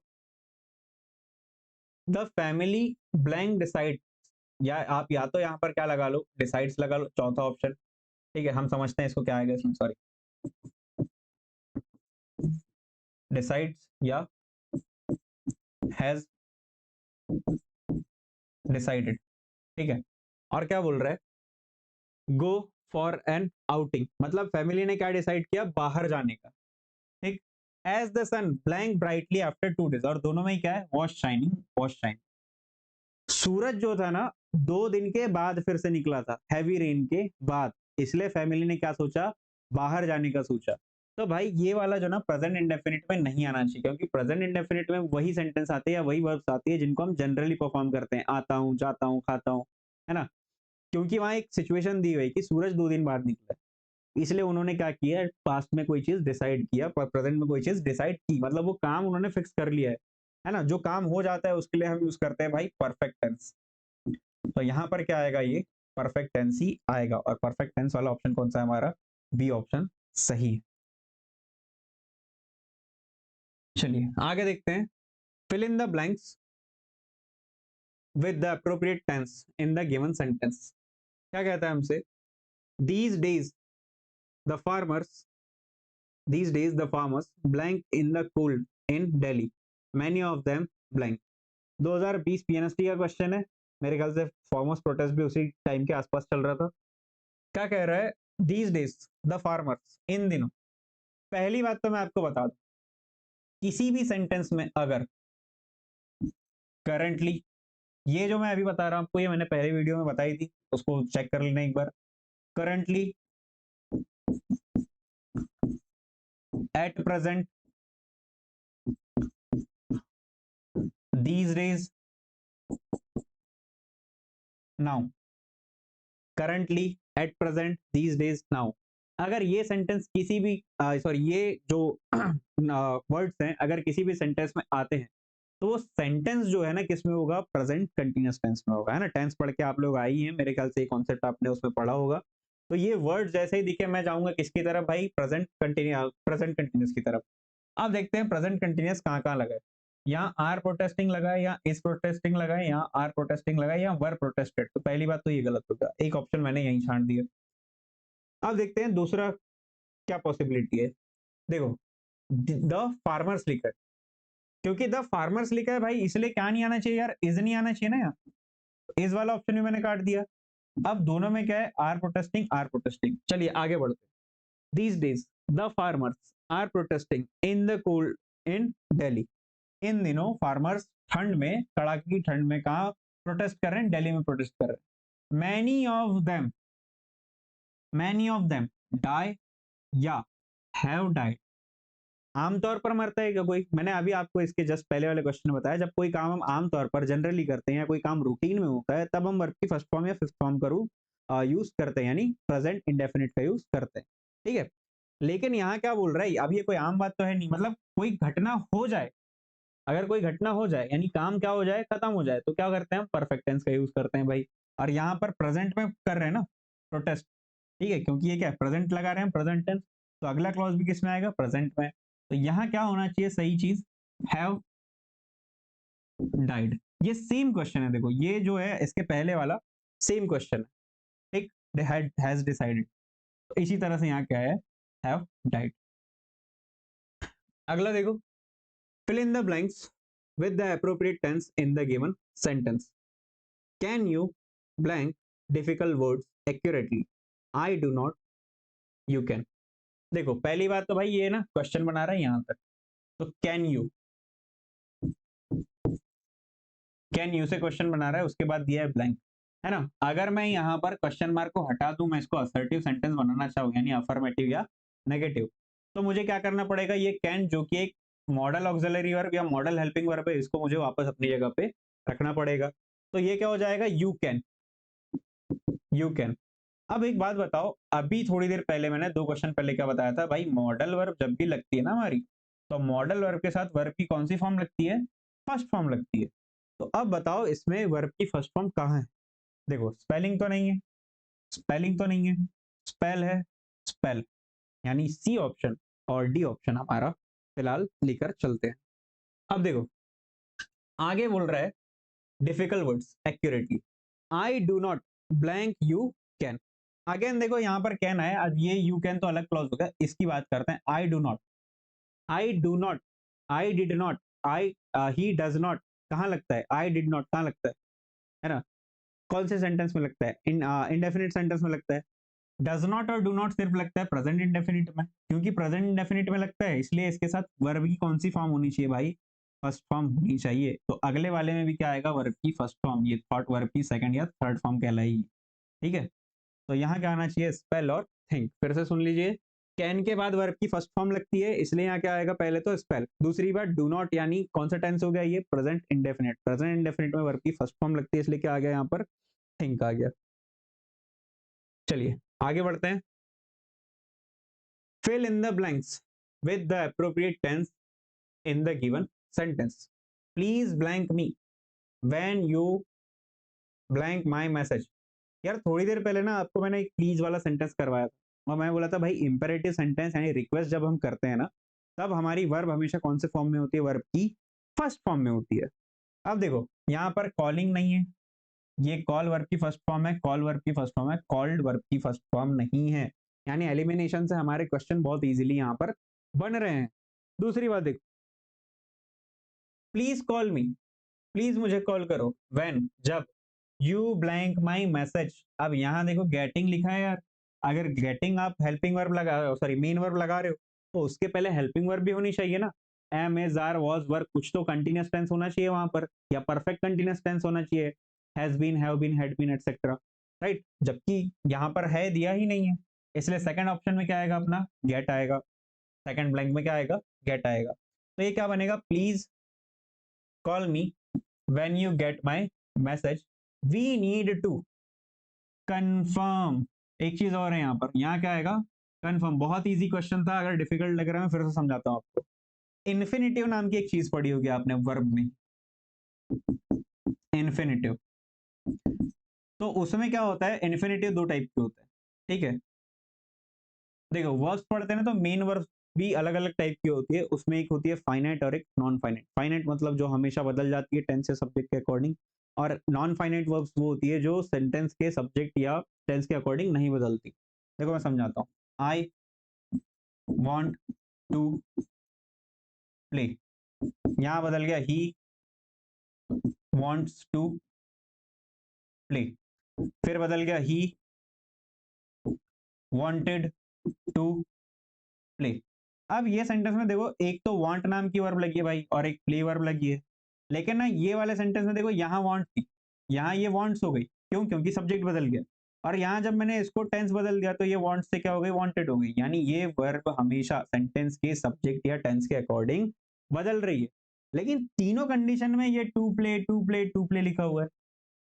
Speaker 1: द फैमिली ब्लैंक डिसाइड, या आप या तो यहाँ पर क्या लगा लो, डिसाइड्स लगा लो, चौथा ऑप्शन, ठीक है। हम समझते हैं इसको क्या आएगा इसमें, सॉरी, डिसाइड्स या हैज डिसाइडेड, ठीक है। और क्या बोल रहा है, गो फॉर एन आउटिंग, मतलब फैमिली ने क्या डिसाइड किया, बाहर जाने का, ठीक। As the sun blank brightly after 2 days, और दोनों में ही क्या है, वॉज शाइनिंग, वॉज शाइनिंग। सूरज जो था ना 2 दिन के बाद फिर से निकला था, हैवी रेन के बाद, इसलिए फैमिली ने क्या सोचा, बाहर जाने का सोचा। तो भाई ये वाला जो ना प्रेजेंट इंडेफिनिट में नहीं आना चाहिए, क्योंकि प्रेजेंट इंडेफिनिट में वही सेंटेंस आते हैं या वही वर्ब्स आती है जिनको हम जनरली परफॉर्म करते हैं, आता हूँ, जाता हूँ, खाता हूँ, है ना। क्योंकि वहां एक सिचुएशन दी हुई कि सूरज 2 दिन बाद निकला, इसलिए उन्होंने क्या किया, पास्ट में कोई चीज डिसाइड किया, प्रेजेंट में कोई चीज डिसाइड की, मतलब वो काम उन्होंने फिक्स कर लिया है ना। जो काम हो जाता है उसके लिए हम यूज करते हैं भाई परफेक्ट टेंस। तो यहाँ पर क्या आएगा, ये परफेक्ट टेंस ही आएगा, और परफेक्ट टेंस वाला ऑप्शन कौन सा है हमारा, बी ऑप्शन सही है। चलिए आगे देखते हैं, fill in the blanks with the appropriate tense in the given sentence. क्या कहता है हमसे, these days the farmers, these days the farmers blank in the cold in Delhi, many of them blank। 2020 PNST का question है, मेरे ख्याल से farmers protest भी उसी टाइम के आसपास चल रहा था। क्या कह रहा है, दीज डेज द फार्मर्स, इन दिनों। पहली बात तो मैं आपको बता दूं, किसी भी सेंटेंस में अगर करंटली, ये जो मैं अभी बता रहा हूं आपको, ये मैंने पहले वीडियो में बताई थी, उसको चेक कर लेना एक बार। Currently, at present, these days, now. Currently, at present, these days, now. अगर ये सेंटेंस किसी भी सॉरी ये जो वर्ड्स हैं अगर किसी भी सेंटेंस में आते हैं, तो वो सेंटेंस जो है ना किस में होगा, प्रेजेंट कंटिन्यूअस टेंस में होगा, है ना। टेंस पढ़ के आप लोग आई हैं, मेरे ख्याल से ये कॉन्सेप्ट आपने उसमें पढ़ा होगा। तो ये वर्ड जैसे ही दिखे मैं जाऊंगा किसकी तरफ भाई, प्रेजेंट कंटिन्यूअस की तरफ। अब देखते हैं प्रेजेंट कंटिन्यूअस कहाँ कहाँ लगा है। यहाँ आर प्रोटेस्टिंग लगा है, या इज प्रोटेस्टिंग लगा है, यहाँ आर प्रोटेस्टिंग लगा है, या वर प्रोटेस्टेड। तो पहली बात तो ये गलत हो गया, एक ऑप्शन मैंने यहीं छांट दिया। अब देखते हैं दूसरा क्या पॉसिबिलिटी है। देखो, द फार्मर्स लिखा है, क्योंकि द फार्मर्स लिखा है भाई, इसलिए क्या नहीं आना चाहिए यार, इज नहीं आना चाहिए ना यार। इज वाला ऑप्शन भी मैंने काट दिया। अब दोनों में क्या है, आर प्रोटेस्टिंग, आर प्रोटेस्टिंग। चलिए आगे बढ़ते हैं। These days the farmers are protesting in the cold in Delhi. इन दिनों फार्मर्स ठंड में, कड़ाके की ठंड में कहा प्रोटेस्ट कर रहे हैं, दिल्ली में प्रोटेस्ट कर रहे हैं। मैनी ऑफ देम डाई या हैव डाइड। आमतौर पर मरता है क्या कोई? मैंने अभी आपको इसके जस्ट पहले वाले क्वेश्चन में बताया, जब कोई काम हम आमतौर पर जनरली करते हैं या कोई काम रूटीन में होता है, तब हम वर्ब की फर्स्ट फॉर्म या फिफ्थ फॉर्म का यूज करते हैं, यानी प्रेजेंट इंडेफिनिट का यूज करते हैं। ठीक है, लेकिन यहाँ क्या बोल रहा है, अब ये कोई आम बात तो है नहीं, मतलब कोई घटना हो जाए, अगर कोई घटना हो जाए यानी काम क्या हो जाए, खत्म हो जाए, तो क्या करते हैं हम, परफेक्ट टेंस का यूज करते हैं भाई। और यहाँ पर प्रेजेंट में कर रहे हैं ना प्रोटेस्ट, ठीक है, क्योंकि ये क्या है, प्रेजेंट लगा रहे हैं, प्रेजेंट टेंस। तो अगला क्लॉज भी किस में आएगा, प्रेजेंट में। तो यहाँ क्या होना चाहिए सही चीज, हैव डाइड। ये सेम क्वेश्चन है, देखो ये जो है इसके पहले वाला सेम क्वेश्चन है, ठीक, हैज डिसाइडेड। तो इसी तरह से यहाँ क्या है, हैव डाइड। अगला देखो, fill in the blanks with the appropriate tense in the given sentence. Can you blank difficult words accurately? I do not, you can। देखो पहली बात तो भाई ये ना क्वेश्चन बना रहा है यहां तक, तो कैन यू से क्वेश्चन बना रहा है, उसके बाद दिया है ब्लैंक, है ना। अगर मैं यहाँ पर क्वेश्चन मार्क को हटा दूं, मैं इसको असर्टिव सेंटेंस बनाना चाहूँ यानी अफर्मेटिव या नेगेटिव, तो मुझे क्या करना पड़ेगा, ये कैन जो कि एक मॉडल ऑक्सिलरी वर्ब या मॉडल हेल्पिंग वर्ब है, इसको मुझे वापस अपनी जगह पे रखना पड़ेगा। तो ये क्या हो जाएगा, यू कैन, यू कैन। अब एक बात बताओ, अभी थोड़ी देर पहले मैंने दो क्वेश्चन पहले क्या बताया था भाई, मॉडल वर्ब जब भी लगती है ना हमारी, तो मॉडल वर्ब के साथ वर्ब की कौन सी फॉर्म लगती है, फर्स्ट फॉर्म लगती है। तो अब बताओ इसमें वर्ब की फर्स्ट फॉर्म कहाँ है। देखो स्पेलिंग तो नहीं है, स्पेलिंग तो नहीं है, स्पेल है, स्पेल, यानी सी ऑप्शन और डी ऑप्शन हमारा फिलहाल लेकर चलते हैं। अब देखो आगे बोल रहा है difficult words accurately, I do not blank you can. Again देखो यहाँ पर कैन है, अब ये यू कैन तो अलग क्लॉज होगा, इसकी बात करते हैं। I do not, I do not, I did not, I he does not, कहाँ लगता है, आई डिड नॉट कहाँ लगता है ना, कौन से सेंटेंस में लगता है, इंडेफिनिट सेंटेंस में लगता है। डज नॉट और डू नॉट सिर्फ लगता है प्रेजेंट इंडेफिनिट में, क्योंकि प्रेजेंट इंडेफिनिट में लगता है, इसलिए इसके साथ वर्ब की कौन सी फॉर्म होनी चाहिए भाई, फर्स्ट फॉर्म होनी चाहिए। तो अगले वाले में भी क्या आएगा, वर्ब की फर्स्ट फॉर्म, ये थॉट वर्ब की सेकंड या थर्ड फॉर्म कहलाएगी। ठीक है, तो यहाँ क्या आना चाहिए, स्पेल और थिंक। फिर से सुन लीजिए, कैन के बाद वर्ब की फर्स्ट फॉर्म लगती है, इसलिए यहाँ क्या आएगा, पहले तो स्पेल, दूसरी बात डू नॉट, यानी कौन सा टेंस हो गया ये, प्रेजेंट इंडेफिनिट, प्रेजेंट इंडेफिनिट में वर्ब की फर्स्ट फॉर्म लगती है, इसलिए क्या आ गया यहाँ पर, थिंक आ गया। चलिए आगे बढ़ते हैं। fill in the blanks with the appropriate tense in the given sentence. Please blank me when you blank my message। यार थोड़ी देर पहले ना आपको मैंने एक प्लीज वाला सेंटेंस करवाया था, और मैं बोला था भाई इंपेरेटिव सेंटेंस यानी रिक्वेस्ट जब हम करते हैं ना, तब हमारी वर्ब हमेशा कौन से फॉर्म में होती है, वर्ब की फर्स्ट फॉर्म में होती है। अब देखो यहाँ पर कॉलिंग नहीं है, ये कॉल वर्ब की फर्स्ट फॉर्म है, कॉल वर्ब की फर्स्ट फॉर्म है, कॉल्ड वर्ब की फर्स्ट फॉर्म नहीं है, यानी एलिमिनेशन से हमारे क्वेश्चन बहुत इजीली यहाँ पर बन रहे हैं। दूसरी बात देखो, प्लीज कॉल मी, प्लीज मुझे कॉल करो, व्हेन जब यू ब्लैंक माई मैसेज। अब यहाँ देखो गेटिंग लिखा है यार, अगर गेटिंग आप हेल्पिंग वर्ब लगा रहे हो, सॉरी मेन वर्ब लगा रहे हो, तो उसके पहले हेल्पिंग वर्ब भी होनी चाहिए ना। Am is are was were, कुछ तो कंटिन्यूस टेंस होना चाहिए वहां पर, या परफेक्ट कंटिन्यूस टेंस होना चाहिए, has been, have been, had been etcetera, right. जबकि यहाँ पर है दिया ही नहीं है, इसलिए सेकंड ऑप्शन में क्या आएगा अपना, गेट आएगा। सेकंड ब्लैंक में क्या आएगा, गेट आएगा। तो ये क्या बनेगा, please call me when you get my message, we need to confirm. एक चीज और है यहाँ पर, यहाँ क्या आएगा, कंफर्म। बहुत इजी क्वेश्चन था, अगर डिफिकल्ट लग रहा है मैं फिर से समझाता हूँ आपको। इन्फिनिटिव नाम की एक चीज पढ़ी होगी आपने वर्ब में, इन्फिनिटिव। तो उसमें क्या होता है, इन्फिनिटिव दो टाइप के होते हैं, ठीक है। देखो वर्ब्स पढ़ते हैं ना, तो मेन वर्ब भी अलग अलग टाइप की होती है, उसमें एक होती है फाइनाइट और एक नॉन फाइनाइट। फाइनाइट मतलब जो हमेशा बदल जाती है टेंस या सब्जेक्ट के अकॉर्डिंग, और नॉन फाइनाइट वर्ब्स वो होती है जो सेंटेंस के सब्जेक्ट या टेंस के अकॉर्डिंग नहीं बदलती। देखो मैं समझाता हूँ, आई वॉन्ट टू प्ले, यहां बदल गया ही वॉन्ट्स टू प्ले, फिर बदल गया ही वॉन्टेड टू प्ले। अब ये सेंटेंस में देखो, एक तो वांट नाम की वर्ब लगी है भाई, और एक प्ले वर्ब लगी है, लेकिन ना ये वाले सेंटेंस में देखो, यहाँ वांट थी, यहाँ ये वांट्स हो गई, क्यों, क्योंकि सब्जेक्ट बदल गया। और यहाँ जब मैंने इसको टेंस बदल दिया तो ये वांट से क्या हो गई, वांटेड हो गई। यानी ये वर्ब हमेशा सेंटेंस के सब्जेक्ट या टेंस के अकॉर्डिंग बदल रही है, लेकिन तीनों कंडीशन में ये to play to play to play लिखा हुआ है।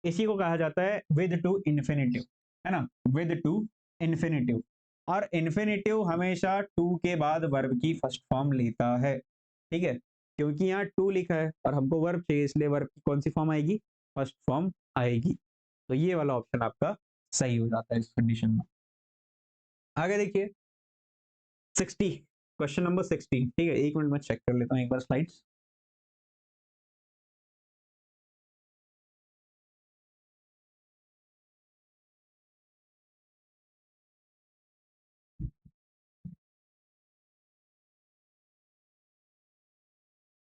Speaker 1: इसी को कहा जाता है विद टू इन्फिनेटिव, है ना, विद टू इन्फिनेटिव। और इन्फिनेटिव हमेशा टू के बाद वर्ब की फर्स्ट फॉर्म लेता है, ठीक है, क्योंकि यहाँ टू लिखा है और हमको वर्ब चाहिए, इसलिए वर्ब की कौन सी फॉर्म आएगी, फर्स्ट फॉर्म आएगी। तो ये वाला ऑप्शन आपका सही हो जाता है इस कंडीशन में। आगे देखिए 60, क्वेश्चन नंबर 60, ठीक है, एक मिनट में चेक कर लेता हूँ एक बार स्लाइड्स।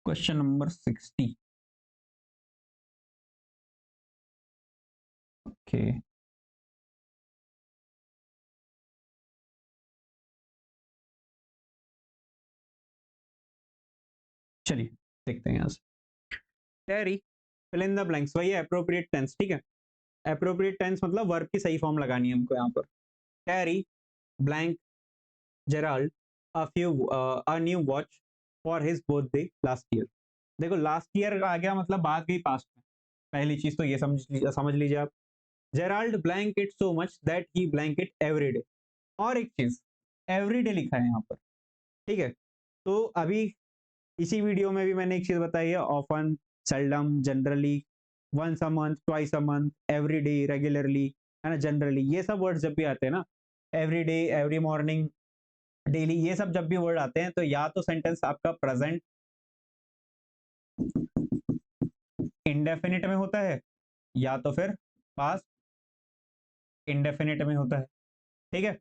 Speaker 1: क्वेश्चन नंबर 60, ओके, चलिए देखते हैं यहाँ से। टेरी फिल इन द ब्लैंक्स, वही अप्रोप्रिएट टेंस, ठीक है। अप्रोप्रिएट टेंस मतलब वर्ब की सही फॉर्म लगानी है हमको यहाँ पर। Carry blank Gerald a new watch for his birthday last year. देखो लास्ट ईयर आ गया मतलब बात गई पास्ट में, पहली चीज तो ये समझ लीजिए आप। Gerald blank it so much that he blank it every day. और एक चीज, एवरी डे लिखा है यहाँ पर, ठीक है। तो अभी इसी वीडियो में भी मैंने एक चीज बताई है, often, seldom, generally, once a month, twice a month, every day, regularly, है ना, जनरली, ये सब वर्ड जब भी आते हैं ना, every day, every morning, daily, ये सब जब भी वर्ड आते हैं तो या तो सेंटेंस आपका प्रेजेंट इंडेफिनिट में होता है, या तो फिर पास्ट इंडेफिनिट में होता है, ठीक है।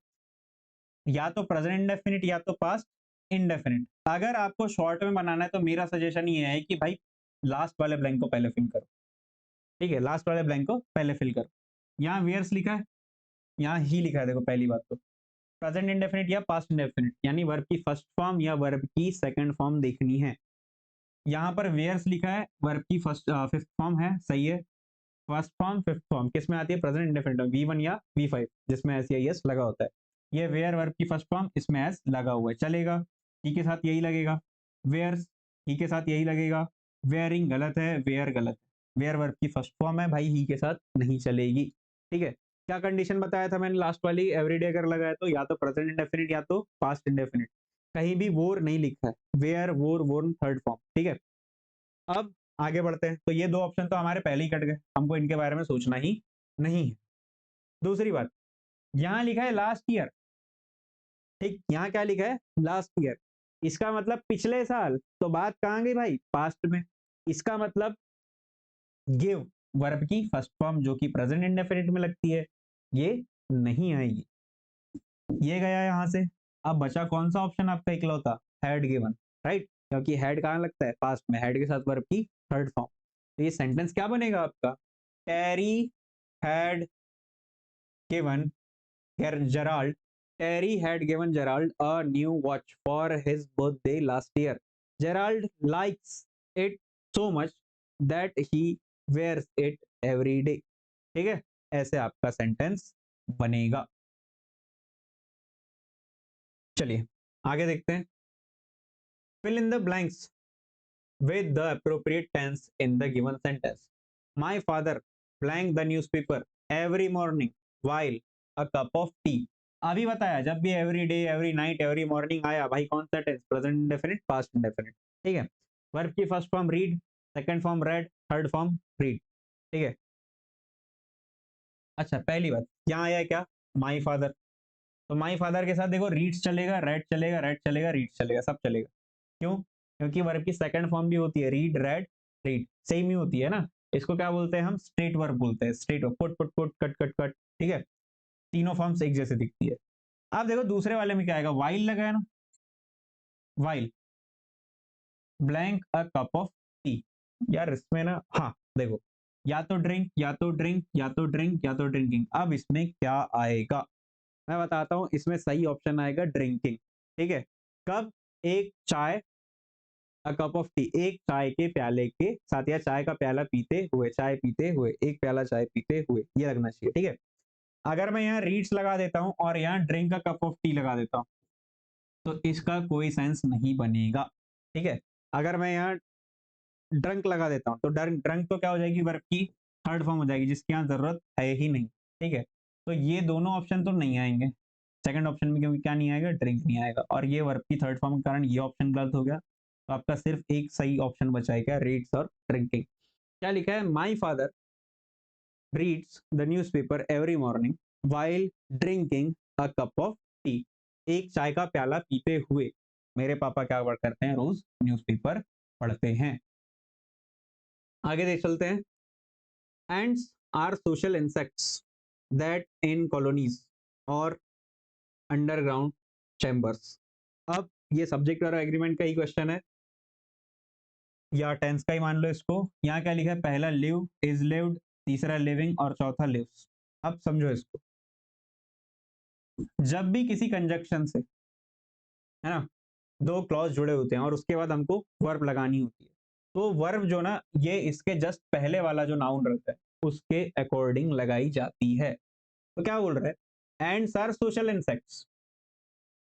Speaker 1: या तो प्रेजेंट इंडेफिनिट या तो पास्ट इंडेफिनिट। अगर आपको शॉर्ट में बनाना है तो मेरा सजेशन ये है कि भाई लास्ट वाले ब्लैंक को पहले फिल करो, ठीक है, लास्ट वाले ब्लैंक को पहले फिल करो। यहाँ वेयर्स लिखा है, यहाँ ही लिखा है, देखो पहली बात तो प्रेजेंट इंडेफिनिट या पास्ट इंडेफिनिट, यानी वर्ब की फर्स्ट फॉर्म या वर्ब की सेकंड फॉर्म देखनी है। यहाँ पर वेयर्स लिखा है, वर्ब की फर्स्ट फिफ्थ फॉर्म है, सही है। फर्स्ट फॉर्म फिफ्थ फॉर्म किस में आती है, प्रेजेंट इंडेफिनिट में, V1 या V5, जिसमें एस या एस लगा होता है। ये वेयर वर्ब की फर्स्ट फॉर्म, इसमें एस लगा हुआ है, चलेगा। ही के साथ यही लगेगा, वेयर्स, ही के साथ यही लगेगा। वेयरिंग गलत है, वेयर गलत है, वेयर वर्ब की फर्स्ट फॉर्म है भाई, ही के साथ नहीं चलेगी, ठीक है। क्या कंडीशन बताया था मैंने लास्ट वाली, एवरीडे अगर लगाया तो या तो प्रेजेंट इंडेफिनिट या तो पास्ट इंडेफिनिट, कहीं भी वोर नहीं लिखा है, वेयर वोर वोर थर्ड फॉर्म, ठीक है। अब आगे बढ़ते हैं, तो ये दो ऑप्शन तो हमारे पहले ही कट गए, हमको इनके बारे में सोचना ही नहीं है। दूसरी बात, यहाँ लिखा है लास्ट ईयर, ठीक, यहाँ क्या लिखा है, लास्ट ईयर, इसका मतलब पिछले साल, तो बात कहाँ गई भाई, पास्ट में। इसका मतलब गिव वर्ब की फर्स्ट फॉर्म जो कि प्रेजेंट इंडेफिनिट में लगती है, ये नहीं आएगी, ये गया यहाँ से। अब बचा कौन सा ऑप्शन आपका इकलौता, हैड गिवन, राइट, क्योंकि हैड कहाँ लगता है, पास्ट में, हैड के साथ वर्ब की थर्ड फॉर्म। तो ये सेंटेंस क्या बनेगा आपका, टेरी had given Gerald, Terry had given Gerald a new watch for his birthday last year. Gerald likes it so much that he wears it every day. ठीक है, ऐसे आपका सेंटेंस बनेगा। चलिए आगे देखते हैं। Fill in the blanks with the appropriate tense in the given sentence. My father blank the newspaper every morning while a cup of tea. अभी बताया, जब भी every day, every night, every morning आया भाई, कौन सा tense? Present indefinite, past indefinite. ठीक है, वर्ब की first form read, second form read, third form read. ठीक है, अच्छा पहली बात यहाँ आया क्या? My father. तो माई फादर के साथ देखो रीड्स चलेगा, रेड चलेगा, रेड चलेगा, रीड्स चलेगा, सब चलेगा। क्यों? क्योंकि वर्ब की सेकंड फॉर्म भी होती है रीड, रेड, रीड, सेम ही होती है ना। इसको क्या बोलते हैं हम? स्ट्रेट वर्ब बोलते हैं। Straight verb, put put put, cut cut cut. ठीक है, तीनों फॉर्म्स एक जैसे दिखती है। अब देखो दूसरे वाले में क्या आएगा? वाइल लगा है ना, while blank a cup of T. यार इसमें ना, हाँ देखो, या तो ड्रिंक, या तो ड्रिंक, या तो ड्रिंक, या तो ड्रिंकिंग। अब इसमें क्या आएगा मैं बताता हूं। इसमें सही ऑप्शन आएगा ड्रिंकिंग। ठीक है, कब? एक चाय, अ कप ऑफ टी, एक चाय के प्याले के साथ, या चाय का प्याला पीते हुए, चाय पीते हुए, एक प्याला चाय पीते हुए, ये लगना चाहिए। ठीक है, अगर मैं यहाँ रीड्स लगा देता हूं और यहाँ ड्रिंक का कप ऑफ टी लगा देता हूं तो इसका कोई सेंस नहीं बनेगा। ठीक है, अगर मैं यहाँ ड्रंक लगा देता हूँ तो ड्रंक, ड्रंक तो क्या हो जाएगी? वर्ब की थर्ड फॉर्म हो जाएगी, जिसकी यहाँ जरूरत है ही नहीं। ठीक है, तो ये दोनों ऑप्शन तो नहीं आएंगे सेकंड ऑप्शन में, क्योंकि क्या नहीं आएगा? ड्रिंक नहीं आएगा, और ये वर्ब की थर्ड फॉर्म के कारण ये ऑप्शन गलत हो गया। तो आपका सिर्फ एक सही ऑप्शन बचा है, क्या? रीड्स और ड्रिंकिंग। क्या लिखा है? My father reads the newspaper every morning while drinking a cup of T. एक चाय का प्याला पीते हुए मेरे पापा क्या करते हैं? रोज न्यूज़पेपर पढ़ते हैं। आगे देख चलते हैं। Ants are social insects that in colonies or underground chambers. अब ये सब्जेक्ट और एग्रीमेंट का ही क्वेश्चन है, या टेंस का ही मान लो इसको। यहाँ क्या लिखा है? पहला लिव, इज लिव्ड, तीसरा लिविंग और चौथा लिव्स। अब समझो इसको, जब भी किसी कंजक्शन से, है ना, दो क्लॉज जुड़े होते हैं और उसके बाद हमको वर्ब लगानी होती है, तो वर्ब जो ना, ये इसके जस्ट पहले वाला जो नाउन रहता है उसके अकॉर्डिंग लगाई जाती है। तो क्या बोल रहा है? Ants are social insects,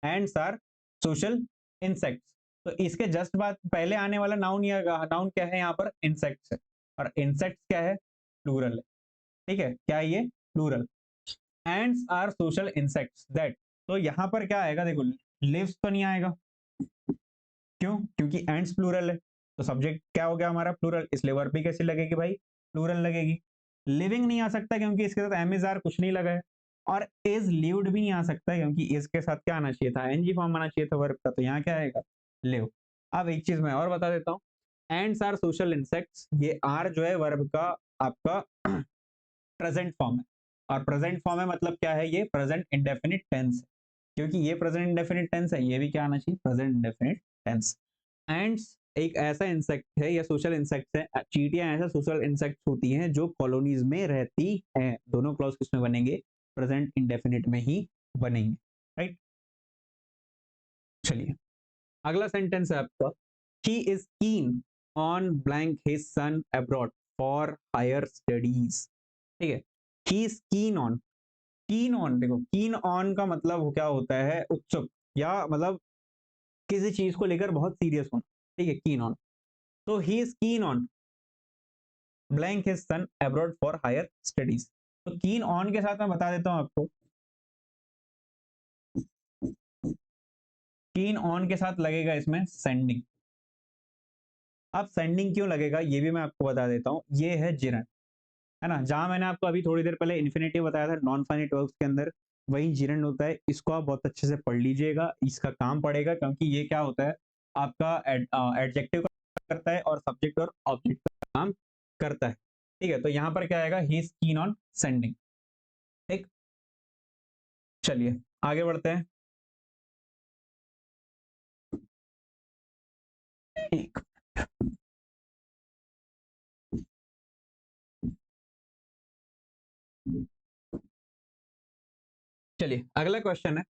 Speaker 1: ants are social insects. तो इसके जस्ट बाद पहले आने वाला नाउन, या नाउन क्या है यहाँ पर? इंसेक्ट्स है, और इंसेक्ट्स क्या है? प्लूरल है। ठीक है, क्या है ये? Plural. Ants are social insects that, तो यहाँ पर क्या आएगा? देखो, लिव्स तो नहीं आएगा। क्यों? क्योंकि एंड्स प्लूरल है, तो सब्जेक्ट क्या हो गया हमारा? प्लूरल, इसलिए वर्ब भी कैसी लगेगी भाई? प्लूरल लगेगी। लिविंग नहीं आ सकता क्योंकि इसके साथ एम इज आर कुछ नहीं लगा है, और इज लिव्ड भी नहीं आ सकता क्योंकि इज के साथ क्या आना चाहिए था? एनजी फॉर्म आना चाहिए था वर्ब का, तो यहाँ क्या आएगा? लिव। अब एक चीज मैं और बता देता हूँ, एंड्स आर सोशल इंसेक्ट्स, ये आर जो है वर्ब का आपका प्रेजेंट फॉर्म है, और प्रेजेंट फॉर्म है मतलब क्या है? ये प्रेजेंट इंडेफिनिट टेंस है। क्योंकि ये प्रेजेंट इंडेफिनिट टेंस है, ये भी क्या आना चाहिए? Present indefinite tense. एंड्स एक ऐसा इंसेक्ट है या सोशल इंसेक्ट है, चींटियां ऐसा सोशल इंसेक्ट होती हैं जो कॉलोनीज में रहती हैं। दोनों क्लॉज किसमें बनेंगे? प्रेजेंट इंडेफिनिट में ही बनेंगे। राइट, चलिए अगला सेंटेंस है आपका, he is keen on blank his son abroad for higher studies. ठीक है, he is keen on, keen on, देखो कीन ऑन का मतलब क्या होता है? उत्सुक, या मतलब किसी चीज को लेकर बहुत सीरियस होना। ठीक है, कीन ऑन। तो he is keen on blank his son abroad for higher studies. तो कीन ऑन के साथ मैं बता देता हूं आपको, कीन ऑन के साथ लगेगा इसमें सेंडिंग। अब सेंडिंग क्यों लगेगा ये भी मैं आपको बता देता हूं। ये है जिरन, है ना, जहां मैंने आपको अभी थोड़ी देर पहले इन्फिनेटिव बताया था नॉन फाइनाइट वर्ब्स के अंदर, वही जिरन होता है। इसको आप बहुत अच्छे से पढ़ लीजिएगा, इसका काम पड़ेगा, क्योंकि ये क्या होता है? आपका एडजेक्टिव करता है और सब्जेक्ट और ऑब्जेक्ट का काम करता है। ठीक है, तो यहाँ पर क्या आएगा? ही इज कीन ऑन सेंडिंग। ठीक, चलिए आगे बढ़ते हैं। एक, चलिए अगला क्वेश्चन है,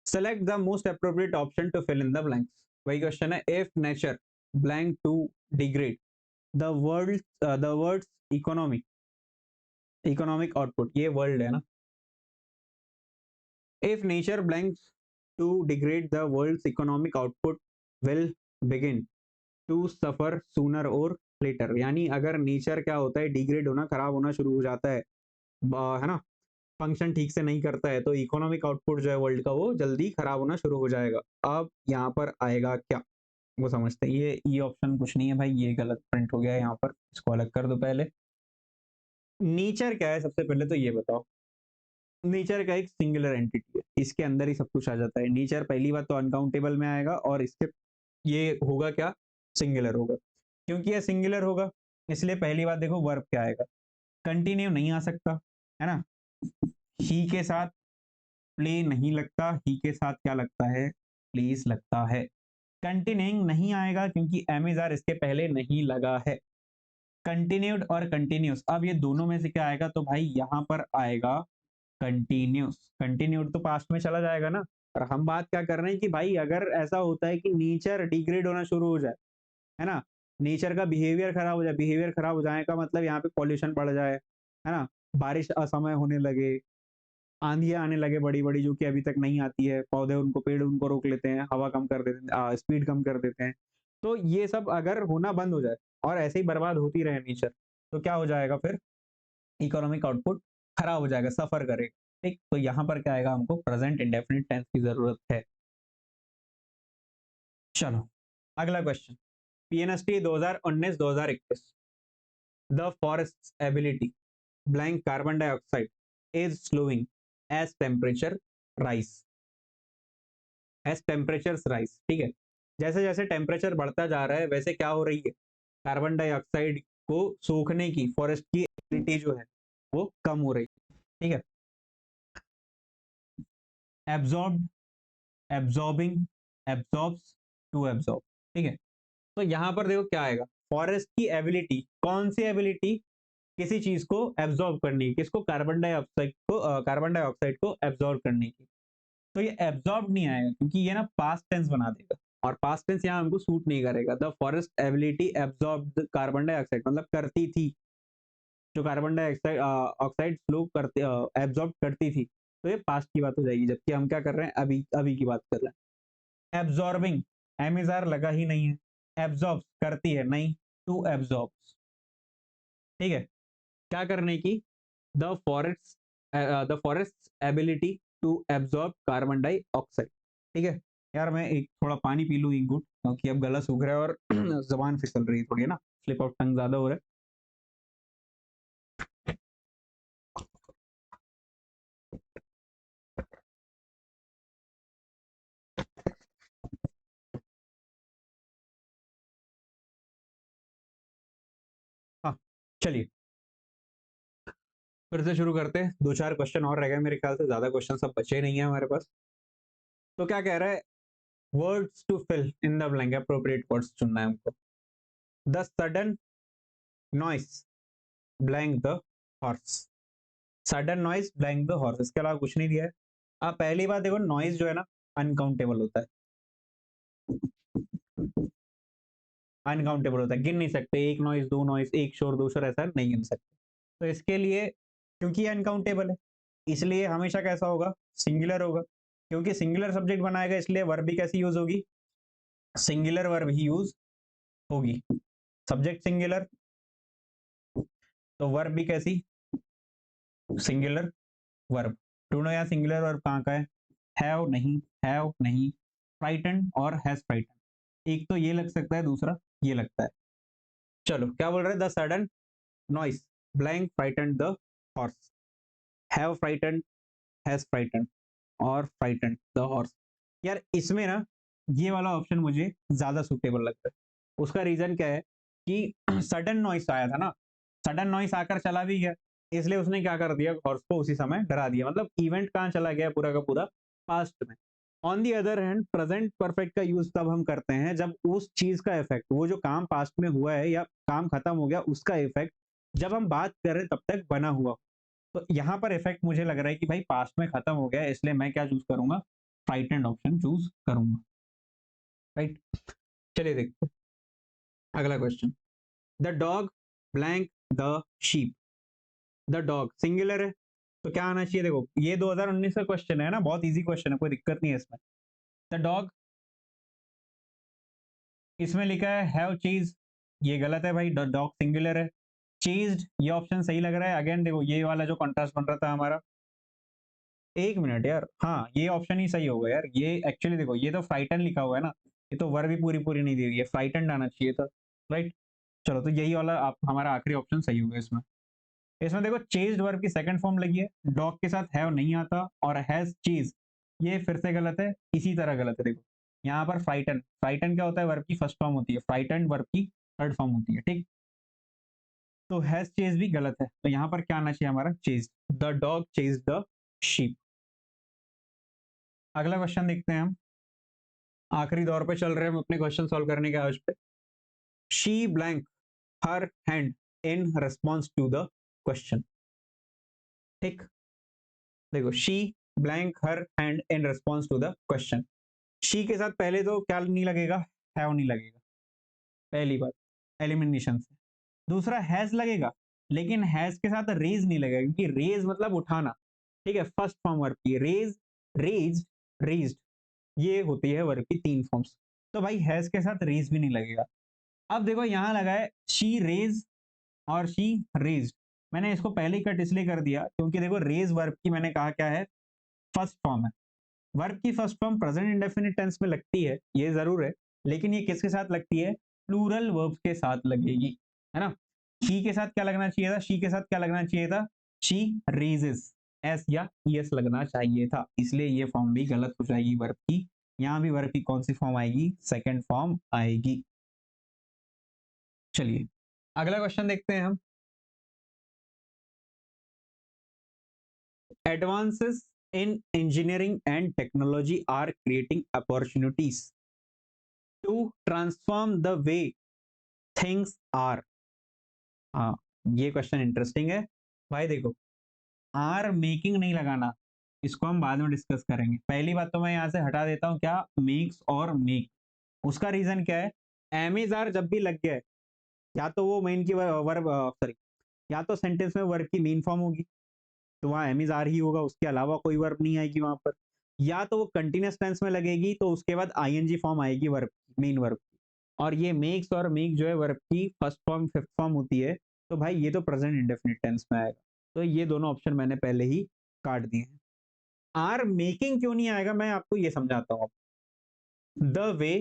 Speaker 1: select the most appropriate option to fill in the blanks. वही क्वेश्चन है, if nature blank to degrade the world's economic, economic output, ये वर्ल्ड है ना, if nature blanks to degrade the world's economic output will begin to suffer sooner और later. यानी अगर nature क्या होता है, डिग्रेड होना, खराब होना शुरू हो जाता है ना, फंक्शन ठीक से नहीं करता है, तो इकोनॉमिक आउटपुट जो है वर्ल्ड का वो जल्दी खराब होना शुरू हो जाएगा। अब यहाँ पर आएगा क्या, वो समझते हैं। ये ऑप्शन कुछ नहीं है भाई, ये गलत प्रिंट हो गया है यहाँ पर, इसको अलग कर दो। पहले नेचर क्या है, सबसे पहले तो ये बताओ। नेचर का एक सिंगुलर एंटिटी है, इसके अंदर ही सब कुछ आ जाता है। नेचर पहली बात तो अनकाउंटेबल में आएगा, और इसके ये होगा क्या, सिंगुलर होगा। क्योंकि ये सिंगुलर होगा इसलिए पहली बात देखो वर्ब क्या आएगा, कंटिन्यू नहीं आ सकता है ना, ही के साथ प्ले नहीं लगता, ही के साथ क्या लगता है, प्लीज लगता है। कंटिन्यूइंग नहीं आएगा क्योंकि एमिजार इसके पहले नहीं लगा है। कंटिन्यूड और कंटिन्यूस, अब ये दोनों में से क्या आएगा, तो भाई यहाँ पर आएगा कंटिन्यूस। कंटिन्यूड तो पास्ट में चला जाएगा ना, और हम बात क्या कर रहे हैं कि भाई अगर ऐसा होता है कि नेचर डिग्रेड होना शुरू हो जाए, है ना, नेचर का बिहेवियर खराब हो जाए, बिहेवियर खराब हो जाए का मतलब यहाँ पे पॉल्यूशन बढ़ जाए, है ना, बारिश असमय होने लगे, आंधियां आने लगे बड़ी बड़ी जो कि अभी तक नहीं आती है, पौधे उनको, पेड़ उनको रोक लेते हैं, हवा कम कर देते हैं, स्पीड कम कर देते हैं, तो ये सब अगर होना बंद हो जाए और ऐसे ही बर्बाद होती रहे नेचर, तो क्या हो जाएगा फिर, इकोनॉमिक आउटपुट खराब हो जाएगा, सफर करेगा। ठीक, तो यहाँ पर क्या आएगा, हमको प्रेजेंट इंडेफिनिट टेंस की जरूरत है। चलो अगला question, PNST 2019-2021, the forest ability blank carbon dioxide is slowing as temperature rise, as temperature rise. ठीक है, जैसे जैसे टेम्परेचर बढ़ता जा रहा है वैसे क्या हो रही है, कार्बन डाइऑक्साइड को सोखने की फॉरेस्ट की एबिलिटी जो है वो कम हो रही है। ठीक है, absorb, absorbing, absorbs, to absorb. ठीक है, तो यहां पर देखो क्या आएगा, फॉरेस्ट की एबिलिटी, कौन सी एबिलिटी, किसी चीज को एब्जॉर्ब करने की, किसको, कार्बन डाइऑक्साइड को, कार्बन डाइऑक्साइड को एब्जॉर्ब करने की। तो ये एब्जॉर्ब नहीं आएगा क्योंकि ये ना पास्ट टेंस बना देगा, और पास्ट टेंस यहाँ हमको सूट नहीं करेगा। The forest ability absorb carbon dioxide, मतलब करती थी, जो कार्बन डाइऑक्साइड ऑक्साइड फ्लो करते, एब्जॉर्ब करती थी, तो ये पास्ट की बात हो जाएगी। जबकि हम क्या कर रहे हैं, अभी अभी की बात कर रहे हैं। एब्जॉर्बिंग, एमिजार लगा ही नहीं है, एब्जॉर्ब करती है नहीं, टू एब्जॉर्ब। ठीक है, क्या करने की, the forest, the forest ability to absorb carbon dioxide. ठीक है, यार मैं एक थोड़ा पानी पी लूँ, एक घूंट, क्योंकि अब गला सूख रहा है और जबान फिसल रही है थोड़ी, है ना, स्लिप ऑफ टंग ज्यादा हो रहा है। हाँ, चलिए फिर से शुरू करते हैं, दो चार क्वेश्चन और रह गए मेरे ख्याल से, ज्यादा क्वेश्चन सब बचे नहीं है हमारे पास। तो क्या कह रहा है, words to fill in the blank, appropriate words चुनना है हमको। The sudden noise blank the horse, sudden noise blank the horse, इसके अलावा कुछ नहीं दिया है। अब पहली बात देखो, नॉइस जो है ना अनकाउंटेबल होता है, अनकाउंटेबल होता है, गिन नहीं सकते, एक नॉइस, दो नॉइस, एक शोर, दो शोर, ऐसा नहीं गिन सकते। तो इसके लिए, क्योंकि ये अनकाउंटेबल है, इसलिए हमेशा कैसा होगा, सिंगुलर होगा। क्योंकि सिंगुलर सब्जेक्ट बनाएगा इसलिए वर्ब भी कैसी यूज होगी, सिंगुलर वर्ब ही यूज होगी। सब्जेक्ट सिंगुलर, तो वर्ब भी कैसी, सिंगुलर वर्ब। ढूंढो यहाँ सिंगुलर वर्ब कहाँ का है, हैव नहीं, हैव नहीं, फ्राइटन और हैज फ्राइटन, एक तो ये लग सकता है, दूसरा ये लगता है। चलो क्या बोल रहे हैं, the sudden noise blank frighten the horse, have frighten, has frighten और फ्राइटन द हॉर्स। यार इसमें ना ये वाला ऑप्शन मुझे ज्यादा सुटेबल लगता है। उसका रीजन क्या है कि सडन नॉइस आया था ना, सडन नॉइस आकर चला भी गया, इसलिए उसने क्या कर दिया, हॉर्स को उसी समय डरा दिया, मतलब इवेंट कहाँ चला गया पूरा का पूरा, पास्ट में। On the other hand present perfect का यूज तब हम करते हैं जब उस चीज का इफेक्ट, वो जो काम पास्ट में हुआ है या काम खत्म हो गया उसका इफेक्ट जब हम बात कर रहे हैं तब तक बना हुआ, तो यहाँ पर इफेक्ट मुझे लग रहा है कि भाई पास्ट में खत्म हो गया है, इसलिए मैं क्या चूज करूंगा, फ्राइटेंड ऑप्शन चूज करूंगा, राइट। चलिए देखते हैं अगला question. The dog blank the sheep. The dog singular है तो क्या आना चाहिए, देखो ये 2019 का क्वेश्चन है ना, बहुत इजी क्वेश्चन है, कोई दिक्कत नहीं है इसमें। द डॉग, इसमें लिखा है हैव चीज, ये गलत है भाई, द डॉग सिंगुलर है। चीज्ड, ये ऑप्शन सही लग रहा है, अगेन देखो ये वाला जो कॉन्ट्रास्ट बन रहा था हमारा, एक मिनट यार, हाँ ये ऑप्शन ही सही होगा यार, ये एक्चुअली देखो ये तो फ्राइटन लिखा हुआ है ना, ये तो वर्ब भी पूरी पूरी नहीं दी हुई है, फ्राइटन आना चाहिए था, राइट। चलो तो यही वाला आप हमारा आखिरी ऑप्शन सही होगा इसमें। इसमें देखो चेज्ड वर्ब की सेकंड फॉर्म लगी है, डॉग के साथ हैव नहीं आता, और हैज चीज, ये फिर से गलत है, इसी तरह गलत है। देखो यहाँ पर फ्राइटन, फ्राइटन क्या होता है, वर्ब की फर्स्ट फॉर्म होती है, फ्राइटन वर्ब की थर्ड फॉर्म होती है, ठीक। तो हैज चेज भी गलत है, तो यहाँ पर क्या आना चाहिए हमारा, chase, the dog chase the sheep. अगला क्वेश्चन देखते हैं हम, आखिरी दौर पे चल रहे हैं हम अपने क्वेश्चन सॉल्व करने के आज पे। She blank her hand in response to the question, ठीक। देखो she blank her hand in response to the question, she के साथ पहले तो क्या नहीं लगेगा, हैव नहीं लगेगा, पहली बात एलिमिनेशन से। दूसरा हैज लगेगा, लेकिन हैज के साथ रेज नहीं लगेगा, क्योंकि रेज मतलब उठाना, ठीक है, फर्स्ट फॉर्म वर्ब की रेज, रेज, रेज्ड, ये होती है वर्ब की तीन फॉर्म्स, तो भाई हैज के साथ रेज भी नहीं लगेगा। अब देखो यहाँ लगा है शी रेज और शी रेज्ड, मैंने इसको पहले ही कट इसलिए कर दिया क्योंकि देखो रेज वर्ब की मैंने कहा क्या है, फर्स्ट फॉर्म है। वर्ब की first form present indefinite tense में लगती है, ये जरूर है, लेकिन ये किसके साथ लगती है, प्लूरल वर्ब्स के साथ लगेगी, है ना। शी के साथ क्या लगना चाहिए था, शी के साथ क्या लगना चाहिए था, शी रेजेस, एस या ईएस लगना चाहिए था, इसलिए ये फॉर्म भी गलत हो जाएगी वर्ब की। यहां भी वर्ब की कौन सी फॉर्म आएगी, सेकंड फॉर्म आएगी। चलिए अगला क्वेश्चन देखते हैं हम। Advances in engineering and technology are creating opportunities to transform the way things are। हाँ, ये क्वेश्चन इंटरेस्टिंग है भाई। देखो आर मेकिंग नहीं लगाना, इसको हम बाद में डिस्कस करेंगे, पहली बात तो मैं यहां से हटा देता हूं क्या, मेक्स और मेक। उसका रीजन क्या है, एमिज आर जब भी लग गया है, या तो वो मेन की वर्ब, सॉरी, या तो सेंटेंस में वर्ब की मेन फॉर्म होगी, तो वहां एमिज आर ही होगा, उसके अलावा कोई वर्ब नहीं आएगी वहां पर, या तो वो कंटिन्यूस टेंस में लगेगी तो उसके बाद आईएनजी फॉर्म आएगी वर्ब, मेन वर्ब। और ये मेक्स और मेक जो है वर्ब की फर्स्ट फॉर्म फिफ्थ फॉर्म होती है, तो भाई ये तो प्रेजेंट इंडेफिनिट टेंस में आएगा, तो ये दोनों ऑप्शन मैंने पहले ही काट दिए हैं। आर मेकिंग क्यों नहीं आएगा, मैं आपको ये समझाता हूँ। The way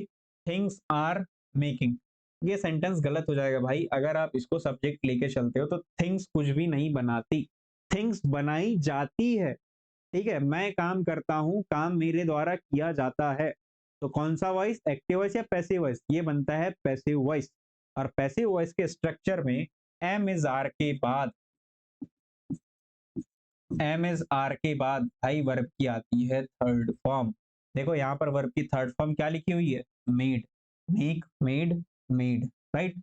Speaker 1: things are making, ये सेंटेंस गलत हो जाएगा भाई अगर आप इसको सब्जेक्ट लेके चलते हो, तो थिंग्स कुछ भी नहीं बनाती, थिंग्स बनाई जाती है, ठीक है, मैं काम करता हूं, काम मेरे द्वारा किया जाता है, तो कौन सा वॉइस, एक्टिव वॉइस या पैसिव वॉइस, ये बनता है पैसिव वॉइस। और पैसिव वॉइस के स्ट्रक्चर में एम इज आर के बाद, एम इज आर के बाद भाई वर्ब की आती है थर्ड फॉर्म। देखो यहाँ पर वर्ब की थर्ड फॉर्म क्या लिखी हुई है, made, make, made, made, right.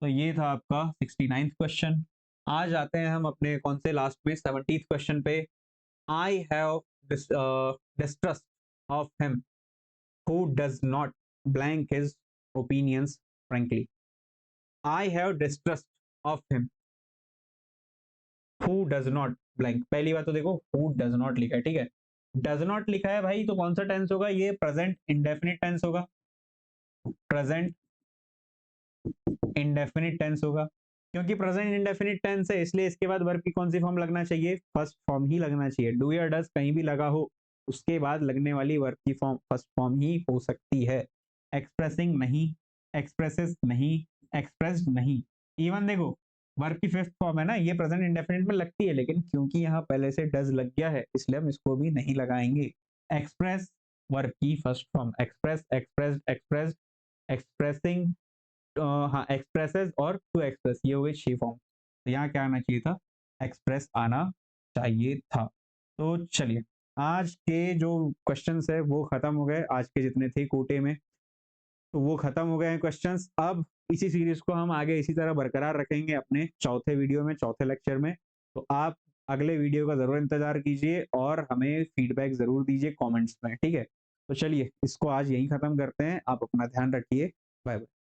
Speaker 1: तो ये था आपका 69th क्वेश्चन। आज आते हैं हम अपने कौन से लास्ट में 70th क्वेश्चन पे। I have distrust of him who does not blank his opinions frankly। I have distrust of him who does not blank, पहली बात तो देखो who does not लिखा है, ठीक है, does not लिखा है भाई, तो कौन सा टेंस होगा, ये प्रेजेंट इंडेफिनिट टेंस होगा, प्रेजेंट इंडेफिनिट टेंस होगा, क्योंकि प्रेजेंट इंडेफिनिट टेंस है इसलिए इसके बाद वर्ब की कौन सी फॉर्म लगना चाहिए, फर्स्ट फॉर्म ही लगना चाहिए, डू या डज कहीं भी लगा हो उसके बाद लगने वाली वर्ब की फॉर्म फर्स्ट फॉर्म ही हो सकती है। एक्सप्रेसिंग नहीं, एक्सप्रेसेस नहीं, एक्सप्रेस्ड नहीं। इवन देखो वर्ब की फिफ्थ फॉर्म है ना, ये प्रेजेंट इंडेफिनिट में लगती है, लेकिन क्योंकि यहाँ पहले से डज लग गया है इसलिए हम इसको भी नहीं लगाएंगे। एक्सप्रेस वर्ब की first form, express, expressed, expressed, expressing, हाँ एक्सप्रेसेस और टू एक्सप्रेस, ये हो गई 6 फॉर्म, तो यहाँ क्या आना चाहिए था, एक्सप्रेस आना चाहिए था। तो चलिए आज के जो क्वेश्चंस है वो खत्म हो गए, आज के जितने थे कोटे में, तो वो खत्म हो गए हैं क्वेश्चंस। अब इसी सीरीज को हम आगे इसी तरह बरकरार रखेंगे अपने चौथे वीडियो में, चौथे लेक्चर में। तो आप अगले वीडियो का जरूर इंतजार कीजिए और हमें फीडबैक जरूर दीजिए कमेंट्स में, ठीक है। तो चलिए इसको आज यहीं खत्म करते हैं, आप अपना ध्यान रखिए, बाय बाय।